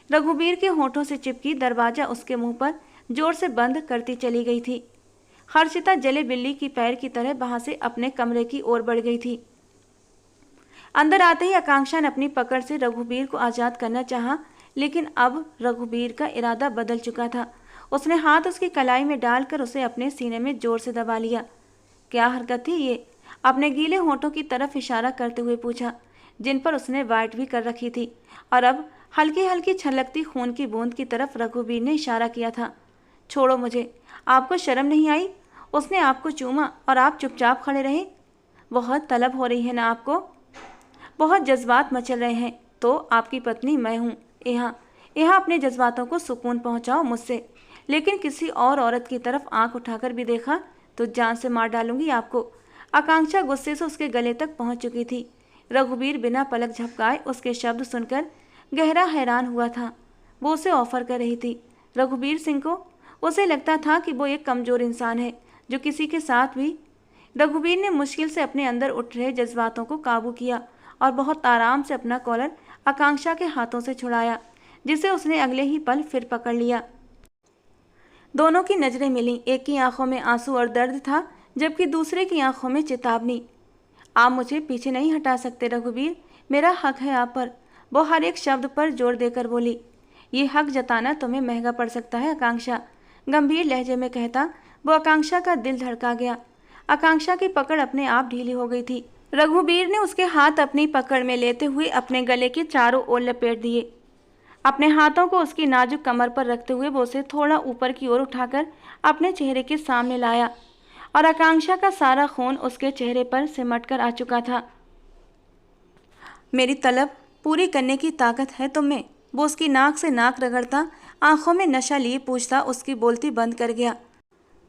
रघुवीर के होठों से चिपकी दरवाजा उसके मुंह पर जोर से बंद करती चली गई थी। हर्षिता जले बिल्ली की पैर की तरह वहां से अपने कमरे की ओर बढ़ गई थी। अंदर आते ही आकांक्षा ने अपनी पकड़ से रघुवीर को आजाद करना चाहा, लेकिन अब रघुवीर का इरादा बदल चुका था। उसने हाथ उसकी कलाई में डालकर उसे अपने सीने में जोर से दबा लिया। क्या हरकत थी ये? अपने गीले होठों की तरफ इशारा करते हुए पूछा, जिन पर उसने वाइट भी कर रखी थी, और अब हल्की हल्की छलकती खून की बूंद की तरफ रघुवीर ने इशारा किया था। छोड़ो मुझे, आपको शर्म नहीं आई? उसने आपको चूमा और आप चुपचाप खड़े रहे। बहुत तलब हो रही है ना आपको? बहुत जज्बात मचल रहे हैं, तो आपकी पत्नी मैं हूँ। यहाँ अपने जज्बातों को सुकून पहुँचाओ मुझसे, लेकिन किसी और औरत की तरफ आंख उठाकर भी देखा तो जान से मार डालूंगी आपको। आकांक्षा गुस्से से उसके गले तक पहुँच चुकी थी। रघुवीर बिना पलक झपकाए उसके शब्द सुनकर गहरा हैरान हुआ था। वो उसे ऑफर कर रही थी, रघुवीर सिंह को। उसे लगता था कि वो एक कमज़ोर इंसान है जो किसी के साथ भी। रघुवीर ने मुश्किल से अपने अंदर उठ रहे जज्बातों को काबू किया और बहुत आराम से अपना कॉलर आकांक्षा के हाथों से छुड़ाया, जिसे उसने अगले ही पल फिर पकड़ लिया। दोनों की नज़रें मिलीं। एक की आंखों में आंसू और दर्द था, जबकि दूसरे की आंखों में चेतावनी। आप मुझे पीछे नहीं हटा सकते रघुवीर, मेरा हक है आप पर। वो हर एक शब्द पर जोर देकर बोली। ये हक जताना तुम्हें महंगा पड़ सकता है आकांक्षा, गंभीर लहजे में कहता वो आकांक्षा का दिल धड़का गया। आकांक्षा की पकड़ अपने आप ढीली हो गई थी। रघुवीर ने उसके हाथ अपनी पकड़ में लेते हुए अपने गले के चारों ओर लपेट दिए। अपने हाथों को उसकी नाजुक कमर पर रखते हुए वो उसे थोड़ा ऊपर की ओर उठाकर अपने चेहरे के सामने लाया और आकांक्षा का सारा खून उसके चेहरे पर सिमट कर आ चुका था। मेरी तलब पूरी करने की ताकत है तुम में, वो उसकी नाक से नाक रगड़ता, आंखों में नशा लिए पूछता उसकी बोलती बंद कर गया।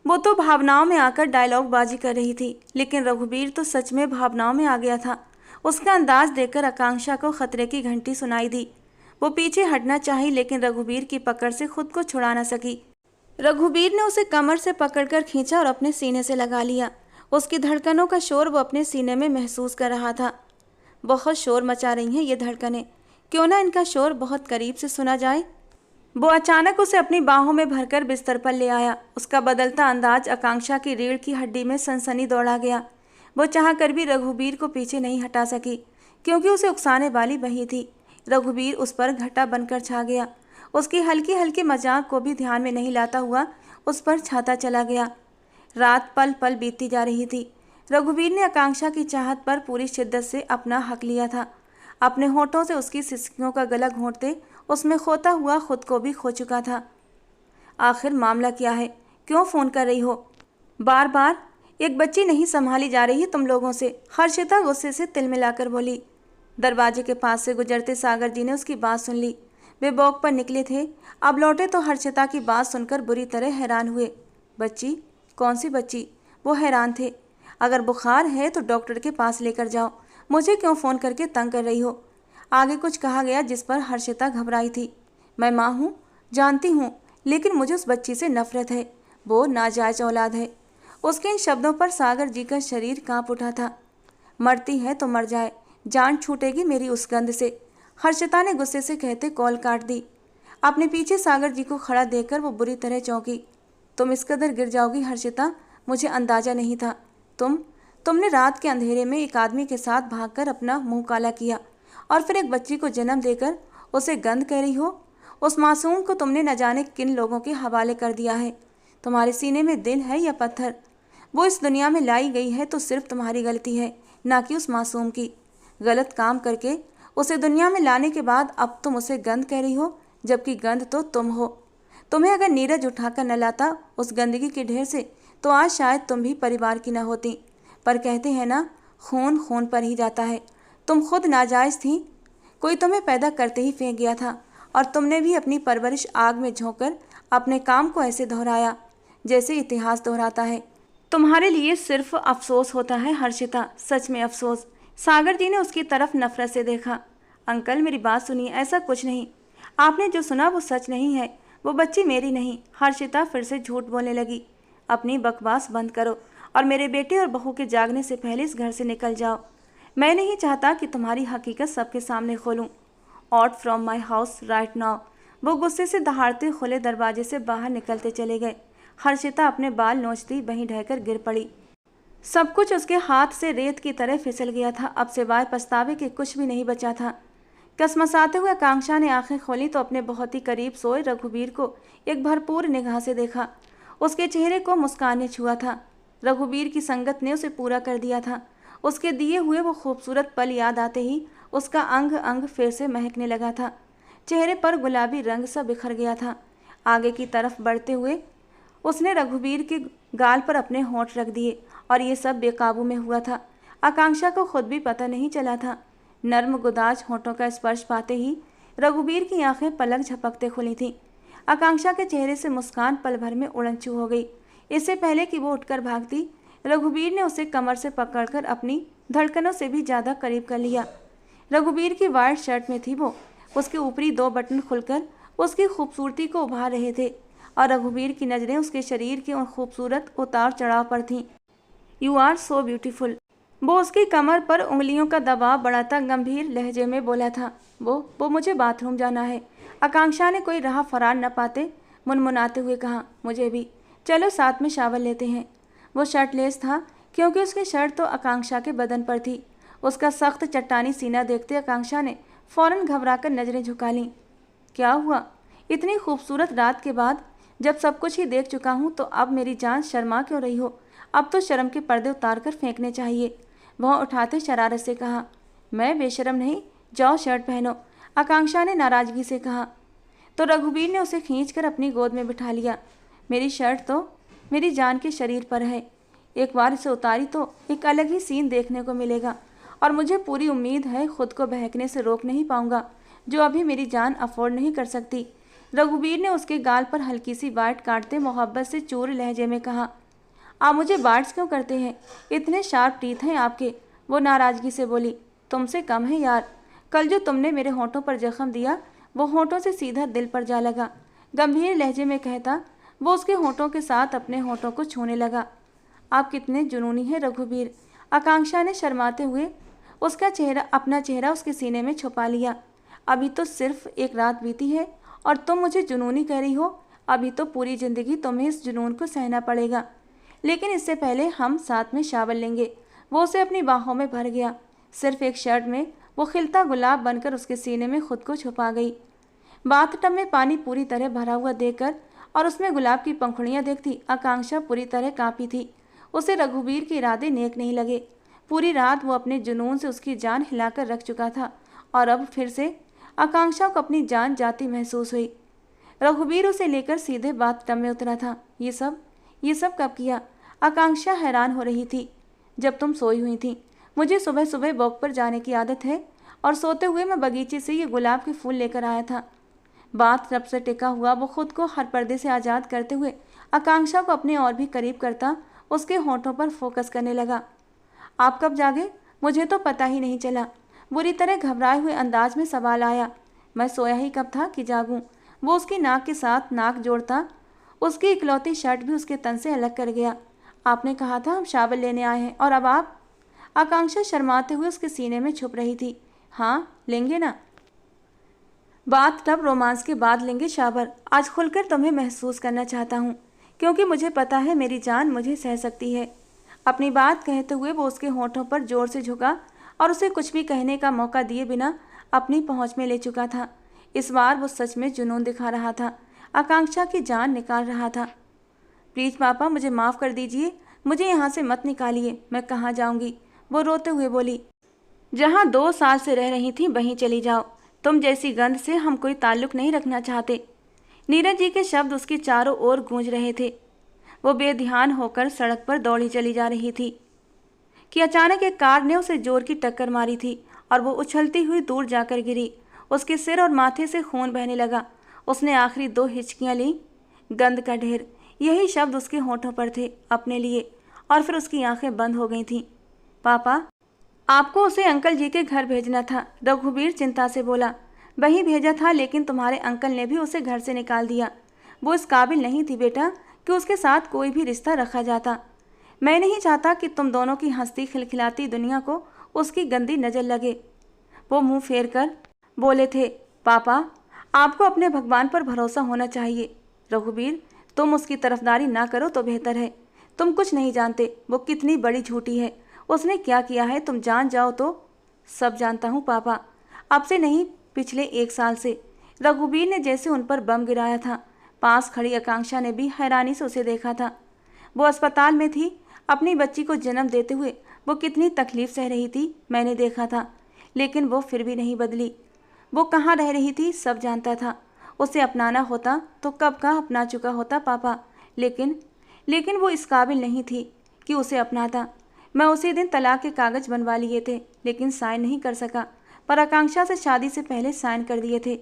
वो तो भावनाओं में आकर डायलॉग बाजी कर रही थी, लेकिन रघुवीर तो सच में भावनाओं में आ गया था। उसका अंदाज देखकर आकांक्षा को खतरे की घंटी सुनाई दी। वो पीछे हटना चाही, लेकिन रघुवीर की पकड़ से खुद को छुड़ा न सकी। रघुवीर ने उसे कमर से पकड़कर खींचा और अपने सीने से लगा लिया। उसकी धड़कनों का शोर वो अपने सीने में महसूस कर रहा था। बहुत शोर मचा रही हैं ये धड़कनें, क्यों ना इनका शोर बहुत करीब से सुना जाए। वो अचानक उसे अपनी बाहों में भरकर बिस्तर पर ले आया। उसका बदलता अंदाज आकांक्षा की रीढ़ की हड्डी में सनसनी दौड़ा गया। वो चाह कर भी रघुवीर को पीछे नहीं हटा सकी, क्योंकि उसे उकसाने वाली वही थी। रघुवीर उस पर घटा बनकर छा गया। उसकी हल्की हल्की मजाक को भी ध्यान में नहीं लाता हुआ उस पर छाता चला गया। रात पल पल बीतती जा रही थी। रघुवीर ने आकांक्षा की चाहत पर पूरी शिद्दत से अपना हक लिया था। अपने होठों से उसकी सिसकियों का गला घोंटते उसमें खोता हुआ खुद को भी खो चुका था। आखिर मामला क्या है? क्यों फ़ोन कर रही हो बार बार? एक बच्ची नहीं संभाली जा रही तुम लोगों से? हर्षिता गुस्से से तिल मिलाकर बोली। दरवाजे के पास से गुजरते सागर जी ने उसकी बात सुन ली। वे वॉक पर निकले थे। अब लौटे तो हर्षिता की बात सुनकर बुरी तरह हैरान हुए। बच्ची? कौन सी बच्ची? वो हैरान थे। अगर बुखार है तो डॉक्टर के पास लेकर जाओ, मुझे क्यों फ़ोन करके तंग कर रही हो? आगे कुछ कहा गया जिस पर हर्षिता घबराई थी। मैं माँ हूँ, जानती हूँ, लेकिन मुझे उस बच्ची से नफरत है। वो नाजायज औलाद है। उसके इन शब्दों पर सागर जी का शरीर कांप उठा था। मरती है तो मर जाए, जान छूटेगी मेरी उस गंध से, हर्षिता ने गुस्से से कहते कॉल काट दी। अपने पीछे सागर जी को खड़ा देखकर वो बुरी तरह चौंकी। तुम इस कदर गिर जाओगी हर्षिता, मुझे अंदाजा नहीं था। तुमने रात के अंधेरे में एक आदमी के साथ भागकर अपना मुंह काला किया और फिर एक बच्ची को जन्म देकर उसे गंद कह रही हो। उस मासूम को तुमने न जाने किन लोगों के हवाले कर दिया है। तुम्हारे सीने में दिल है या पत्थर? वो इस दुनिया में लाई गई है तो सिर्फ तुम्हारी गलती है, ना कि उस मासूम की। गलत काम करके उसे दुनिया में लाने के बाद अब तुम उसे गंद कह रही हो, जबकि गंद तो तुम हो। तुम्हें अगर नीरज उठाकर न लाता उस गंदगी के ढेर से तो आज शायद तुम भी परिवार की न होती। पर कहते हैं ना, खून खून पर ही जाता है। तुम खुद नाजायज़ थी, कोई तुम्हें पैदा करते ही फेंक गया था और तुमने भी अपनी परवरिश आग में झोंककर अपने काम को ऐसे दोहराया जैसे इतिहास दोहराता है। तुम्हारे लिए सिर्फ अफसोस होता है हर्षिता, सच में अफसोस। सागर जी ने उसकी तरफ नफरत से देखा। अंकल मेरी बात सुनिए, ऐसा कुछ नहीं। आपने जो सुना वो सच नहीं है। वो बच्ची मेरी नहीं। हर्षिता फिर से झूठ बोलने लगी। अपनी बकवास बंद करो और मेरे बेटे और बहू के जागने से पहले इस घर से निकल जाओ। मैं नहीं चाहता कि तुम्हारी हकीकत सबके सामने खोलूं। Out from my house right now. वो गुस्से से दहाड़ते खुले दरवाजे से बाहर निकलते चले गए। हर्षिता अपने बाल नोचती वहीं ढहकर गिर पड़ी। सब कुछ उसके हाथ से रेत की तरह फिसल गया था। अब सिवाय पछतावे के कुछ भी नहीं बचा था। कसमसाते हुए आकांक्षा ने आंखें खोली तो अपने बहुत ही करीब सोए रघुवीर को एक भरपूर निगाह से देखा। उसके चेहरे को मुस्कान ने छुआ था। रघुवीर की संगत ने उसे पूरा कर दिया था। उसके दिए हुए वो खूबसूरत पल याद आते ही उसका अंग अंग फिर से महकने लगा था। चेहरे पर गुलाबी रंग सा बिखर गया था। आगे की तरफ बढ़ते हुए उसने रघुवीर के गाल पर अपने होंठ रख दिए और ये सब बेकाबू में हुआ था। आकांक्षा को खुद भी पता नहीं चला था। नर्म गुदाज होंठों का स्पर्श पाते ही रघुवीर की आंखें पलक झपकते खुली थीं। आकांक्षा के चेहरे से मुस्कान पल भर में उड़नछू हो गई। इससे पहले कि वो उठकर भागती, रघुवीर ने उसे कमर से पकड़कर अपनी धड़कनों से भी ज़्यादा करीब कर लिया। रघुवीर की वाइट शर्ट में थी वो। उसके ऊपरी 2 बटन खुलकर उसकी खूबसूरती को उभार रहे थे और रघुवीर की नज़रें उसके शरीर के उन खूबसूरत उतार चढ़ाव पर थीं। You are so beautiful. वो उसकी कमर पर उंगलियों का दबाव बढ़ाता गंभीर लहजे में बोला था। वो मुझे बाथरूम जाना है। आकांक्षा ने कोई राह फरार न पाते मुनमुनाते हुए कहा। मुझे भी, चलो साथ में शावर लेते हैं। वो शर्टलेस था क्योंकि उसकी शर्ट तो आकांक्षा के बदन पर थी। उसका सख्त चट्टानी सीना देखते आकांक्षा ने फौरन घबराकर नजरें झुका लीं। क्या हुआ? इतनी खूबसूरत रात के बाद जब सब कुछ ही देख चुका हूँ तो अब मेरी जान शर्मा क्यों रही हो? अब तो शर्म के पर्दे उतार कर फेंकने चाहिए। वह उठाते शरारत से कहा। मैं बेशर्म नहीं, जाओ शर्ट पहनो। आकांक्षा ने नाराजगी से कहा। तो रघुवीर ने उसे खींचकर अपनी गोद में बिठा लिया। मेरी शर्ट तो मेरी जान के शरीर पर है, एक बार इसे उतारी तो एक अलग ही सीन देखने को मिलेगा और मुझे पूरी उम्मीद है खुद को बहकने से रोक नहीं पाऊंगा, जो अभी मेरी जान अफोर्ड नहीं कर सकती। रघुवीर ने उसके गाल पर हल्की सी बाइट काटते मोहब्बत से चूर लहजे में कहा, आप मुझे बाइट्स क्यों करते हैं? इतने शार्प टीथ हैं आपके। वो नाराज़गी से बोली, तुमसे कम है यार। कल जो तुमने मेरे होठों पर जख्म दिया वो होठों से सीधा दिल पर जा लगा। गंभीर लहजे में कहता वो उसके होठों के साथ अपने होठों को छूने लगा। आप कितने जुनूनी हैं रघुवीर। आकांक्षा ने शर्माते हुए अपना चेहरा उसके सीने में छुपा लिया। अभी तो सिर्फ एक रात बीती है और तुम मुझे जुनूनी कह रही हो। अभी तो पूरी ज़िंदगी तुम्हें इस जुनून को सहना पड़ेगा, लेकिन इससे पहले हम साथ में शावर लेंगे। वो उसे अपनी बाहों में भर गया। सिर्फ एक शर्ट में वो खिलता गुलाब बनकर उसके सीने में खुद को छुपा गई। बाथटब में पानी पूरी तरह भरा हुआ देखकर और उसमें गुलाब की पंखुड़ियाँ देखती आकांक्षा पूरी तरह कांपी थी। उसे रघुवीर के इरादे नेक नहीं लगे। पूरी रात वो अपने जुनून से उसकी जान हिलाकर रख चुका था और अब फिर से आकांक्षा को अपनी जान जाती महसूस हुई। रघुवीर उसे लेकर सीधे बाथटब में उतरा था। ये सब कब किया? आकांक्षा हैरान हो रही थी। जब तुम सोई हुई थी। मुझे सुबह सुबह वॉक पर जाने की आदत है और सोते हुए मैं बगीचे से ये गुलाब के फूल लेकर आया था। बाथटब से टिका हुआ वो खुद को हर पर्दे से आज़ाद करते हुए आकांक्षा को अपने और भी करीब करता उसके होठों पर फोकस करने लगा। आप कब जागे? मुझे तो पता ही नहीं चला। बुरी तरह घबराए हुए अंदाज में सवाल आया। मैं सोया ही कब था कि जागूं? वो उसकी नाक के साथ नाक जोड़ता उसकी इकलौती शर्ट भी उसके तन से अलग कर गया। आपने कहा था हम शावर लेने आए हैं और अब आप? आकांक्षा शर्माते हुए उसके सीने में छुप रही थी। हाँ, लेंगे ना। बाथटब रोमांस के बाद लेंगे शावर। आज खुलकर तुम्हें महसूस करना चाहता हूँ, क्योंकि मुझे पता है मेरी जान मुझे सह सकती है। अपनी बात कहते हुए वो उसके होठों पर जोर से झुका और उसे कुछ भी कहने का मौका दिए बिना अपनी पहुँच में ले चुका था। इस बार वो सच में जुनून दिखा रहा था, आकांक्षा की जान निकाल रहा था। प्लीज़ पापा, मुझे माफ़ कर दीजिए, मुझे यहाँ से मत निकालिए। मैं कहाँ जाऊँगी? वो रोते हुए बोली। जहाँ 2 साल से रह रही थी वहीं चली जाओ। तुम जैसी गंध से हम कोई ताल्लुक नहीं रखना चाहते। नीरज जी के शब्द उसके चारों ओर गूंज रहे थे। वो बेध्यान होकर सड़क पर दौड़ी चली जा रही थी कि अचानक एक कार ने उसे जोर की टक्कर मारी थी और वो उछलती हुई दूर जाकर गिरी। उसके सिर और माथे से खून बहने लगा। उसने आखिरी 2 हिचकियाँ लीं। गंद का ढेर, यही शब्द उसके होठों पर थे अपने लिए। और फिर उसकी आंखें बंद हो गई थीं। पापा, आपको उसे अंकल जी के घर भेजना था, रघुवीर चिंता से बोला। वहीं भेजा था, लेकिन तुम्हारे अंकल ने भी उसे घर से निकाल दिया। वो इस काबिल नहीं थी बेटा कि उसके साथ कोई भी रिश्ता रखा जाता। मैं नहीं चाहता कि तुम दोनों की हंसती खिलखिलाती दुनिया को उसकी गंदी नज़र लगे। वो मुंह फेर कर बोले थे। पापा, आपको अपने भगवान पर भरोसा होना चाहिए। रघुवीर, तुम उसकी तरफदारी ना करो तो बेहतर है। तुम कुछ नहीं जानते वो कितनी बड़ी झूठी है। उसने क्या किया है तुम जान जाओ तो। सब जानता हूँ पापा, अब से नहीं, पिछले 1 साल से। रघुवीर ने जैसे उन पर बम गिराया था। पास खड़ी आकांक्षा ने भी हैरानी से उसे देखा था। वो अस्पताल में थी, अपनी बच्ची को जन्म देते हुए वो कितनी तकलीफ सह रही थी मैंने देखा था, लेकिन वो फिर भी नहीं बदली। वो कहाँ रह रही थी सब जानता था। उसे अपनाना होता तो कब का अपना चुका होता पापा, लेकिन वो इस काबिल नहीं थी कि उसे अपनाता। मैं उसी दिन तलाक के कागज़ बनवा लिए थे, लेकिन साइन नहीं कर सका, पर आकांक्षा से शादी से पहले साइन कर दिए थे।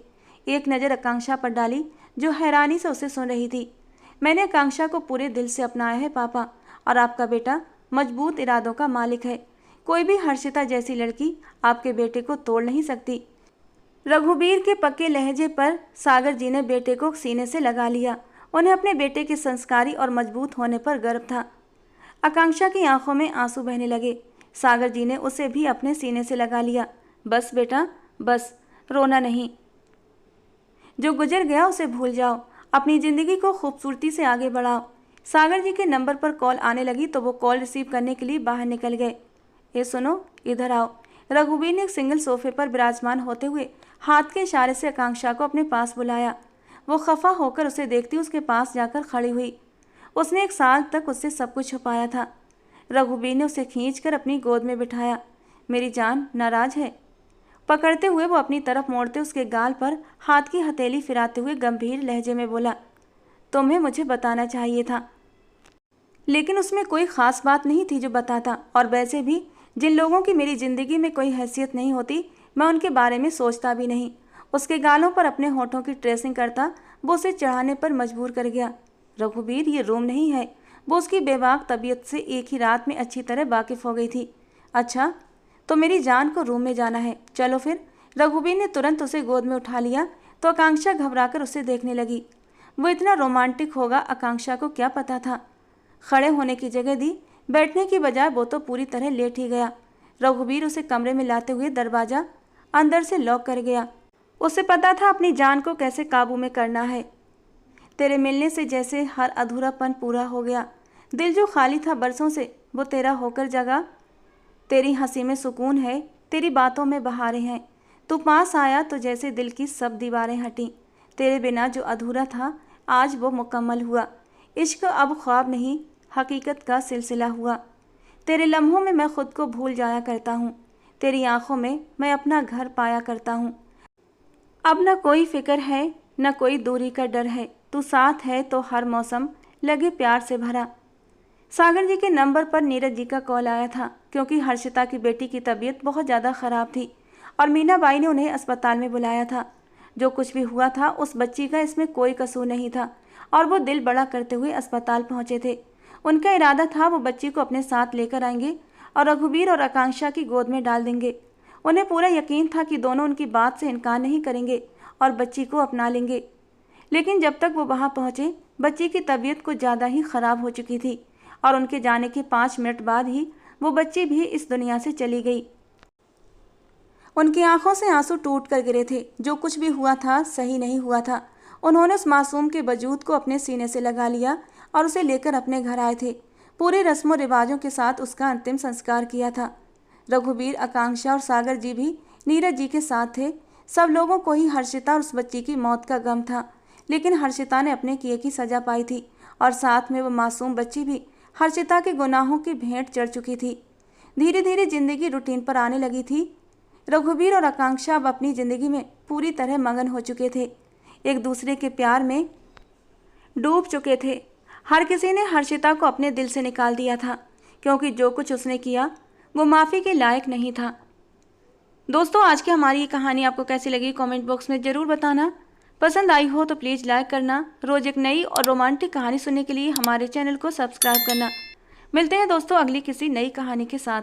एक नज़र आकांक्षा पर डाली जो हैरानी से उसे सुन रही थी। मैंने आकांक्षा को पूरे दिल से अपनाया है पापा, और आपका बेटा मजबूत इरादों का मालिक है। कोई भी हर्षिता जैसी लड़की आपके बेटे को तोड़ नहीं सकती। रघुवीर के पक्के लहजे पर सागर जी ने बेटे को सीने से लगा लिया। उन्हें अपने बेटे के संस्कारी और मजबूत होने पर गर्व था। आकांक्षा की आंखों में आंसू बहने लगे। सागर जी ने उसे भी अपने सीने से लगा लिया। बस बेटा, बस, रोना नहीं। जो गुजर गया उसे भूल जाओ, अपनी ज़िंदगी को खूबसूरती से आगे बढ़ाओ। सागर जी के नंबर पर कॉल आने लगी तो वो कॉल रिसीव करने के लिए बाहर निकल गए। ये सुनो, इधर आओ। रघुवीर ने एक सिंगल सोफे पर विराजमान होते हुए हाथ के इशारे से आकांक्षा को अपने पास बुलाया। वो खफा होकर उसे देखती उसके पास जाकर खड़ी हुई। उसने 1 साल तक उससे सब कुछ छुपाया था। रघुवीर ने उसे खींचकर अपनी गोद में बिठाया। मेरी जान नाराज है? पकड़ते हुए वो अपनी तरफ मोड़ते उसके गाल पर हाथ की हथेली फिराते हुए गंभीर लहजे में बोला, तुम्हें मुझे बताना चाहिए था। लेकिन उसमें कोई ख़ास बात नहीं थी जो बताता, और वैसे भी जिन लोगों की मेरी ज़िंदगी में कोई हैसियत नहीं होती मैं उनके बारे में सोचता भी नहीं। उसके गालों पर अपने होठों की ट्रेसिंग करता वो उसे चढ़ाने पर मजबूर कर गया। रघुवीर, ये रूम नहीं है। वो उसकी बेबाक तबीयत से एक ही रात में अच्छी तरह वाकिफ़ हो गई थी। अच्छा, तो मेरी जान को रूम में जाना है, चलो फिर। रघुवीर ने तुरंत उसे गोद में उठा लिया तो आकांक्षा घबराकर उसे देखने लगी। वो इतना रोमांटिक होगा, आकांक्षा को क्या पता था। खड़े होने की जगह दी, बैठने की बजाय वो तो पूरी तरह लेट ही गया। रघुवीर उसे कमरे में लाते हुए दरवाज़ा अंदर से लॉक कर गया। उसे पता था अपनी जान को कैसे काबू में करना है। तेरे मिलने से जैसे हर अधूरापन पूरा हो गया। दिल जो खाली था बरसों से, वो तेरा होकर जगा। तेरी हंसी में सुकून है, तेरी बातों में बहारें हैं। तू पास आया तो जैसे दिल की सब दीवारें हटीं। तेरे बिना जो अधूरा था आज वो मुकम्मल हुआ। इश्क अब ख्वाब नहीं, हकीकत का सिलसिला हुआ। तेरे लम्हों में मैं खुद को भूल जाया करता हूँ। तेरी आंखों में मैं अपना घर पाया करता हूँ। अब न कोई फिक्र है, न कोई दूरी का डर है। तू साथ है तो हर मौसम लगे प्यार से भरा। सागर जी के नंबर पर नीरज जी का कॉल आया था, क्योंकि हर्षिता की बेटी की तबीयत बहुत ज़्यादा ख़राब थी और मीना बाई ने उन्हें अस्पताल में बुलाया था। जो कुछ भी हुआ था उस बच्ची का इसमें कोई कसूर नहीं था और वो दिल बड़ा करते हुए अस्पताल पहुंचे थे। उनका इरादा था वो बच्ची को अपने साथ लेकर आएंगे और रघुवीर और आकांक्षा की गोद में डाल देंगे। उन्हें पूरा यकीन था कि दोनों उनकी बात से इनकार नहीं करेंगे और बच्ची को अपना लेंगे। लेकिन जब तक वो वहाँ पहुँचे बच्ची की तबीयत कुछ ज़्यादा ही ख़राब हो चुकी थी और उनके जाने के 5 मिनट बाद ही वो बच्ची भी इस दुनिया से चली गई। उनकी आंखों से आंसू टूट कर गिरे थे। जो कुछ भी हुआ था सही नहीं हुआ था। उन्होंने उस मासूम के वजूद को अपने सीने से लगा लिया और उसे लेकर अपने घर आए थे। पूरे रस्मों रिवाजों के साथ उसका अंतिम संस्कार किया था। रघुवीर, आकांक्षा और सागर जी भी नीरज जी के साथ थे। सब लोगों को ही हर्षिता और उस बच्ची की मौत का गम था, लेकिन हर्षिता ने अपने किए की सजा पाई थी और साथ में वो मासूम बच्ची भी हर्षिता के गुनाहों की भेंट चढ़ चुकी थी। धीरे धीरे जिंदगी रूटीन पर आने लगी थी। रघुवीर और आकांक्षा अब अपनी ज़िंदगी में पूरी तरह मगन हो चुके थे, एक दूसरे के प्यार में डूब चुके थे। हर किसी ने हर्षिता को अपने दिल से निकाल दिया था, क्योंकि जो कुछ उसने किया वो माफ़ी के लायक नहीं था। दोस्तों, आज की हमारी ये कहानी आपको कैसी लगी कमेंट बॉक्स में ज़रूर बताना। पसंद आई हो तो प्लीज़ लाइक करना। रोज़ एक नई और रोमांटिक कहानी सुनने के लिए हमारे चैनल को सब्सक्राइब करना। मिलते हैं दोस्तों अगली किसी नई कहानी के साथ।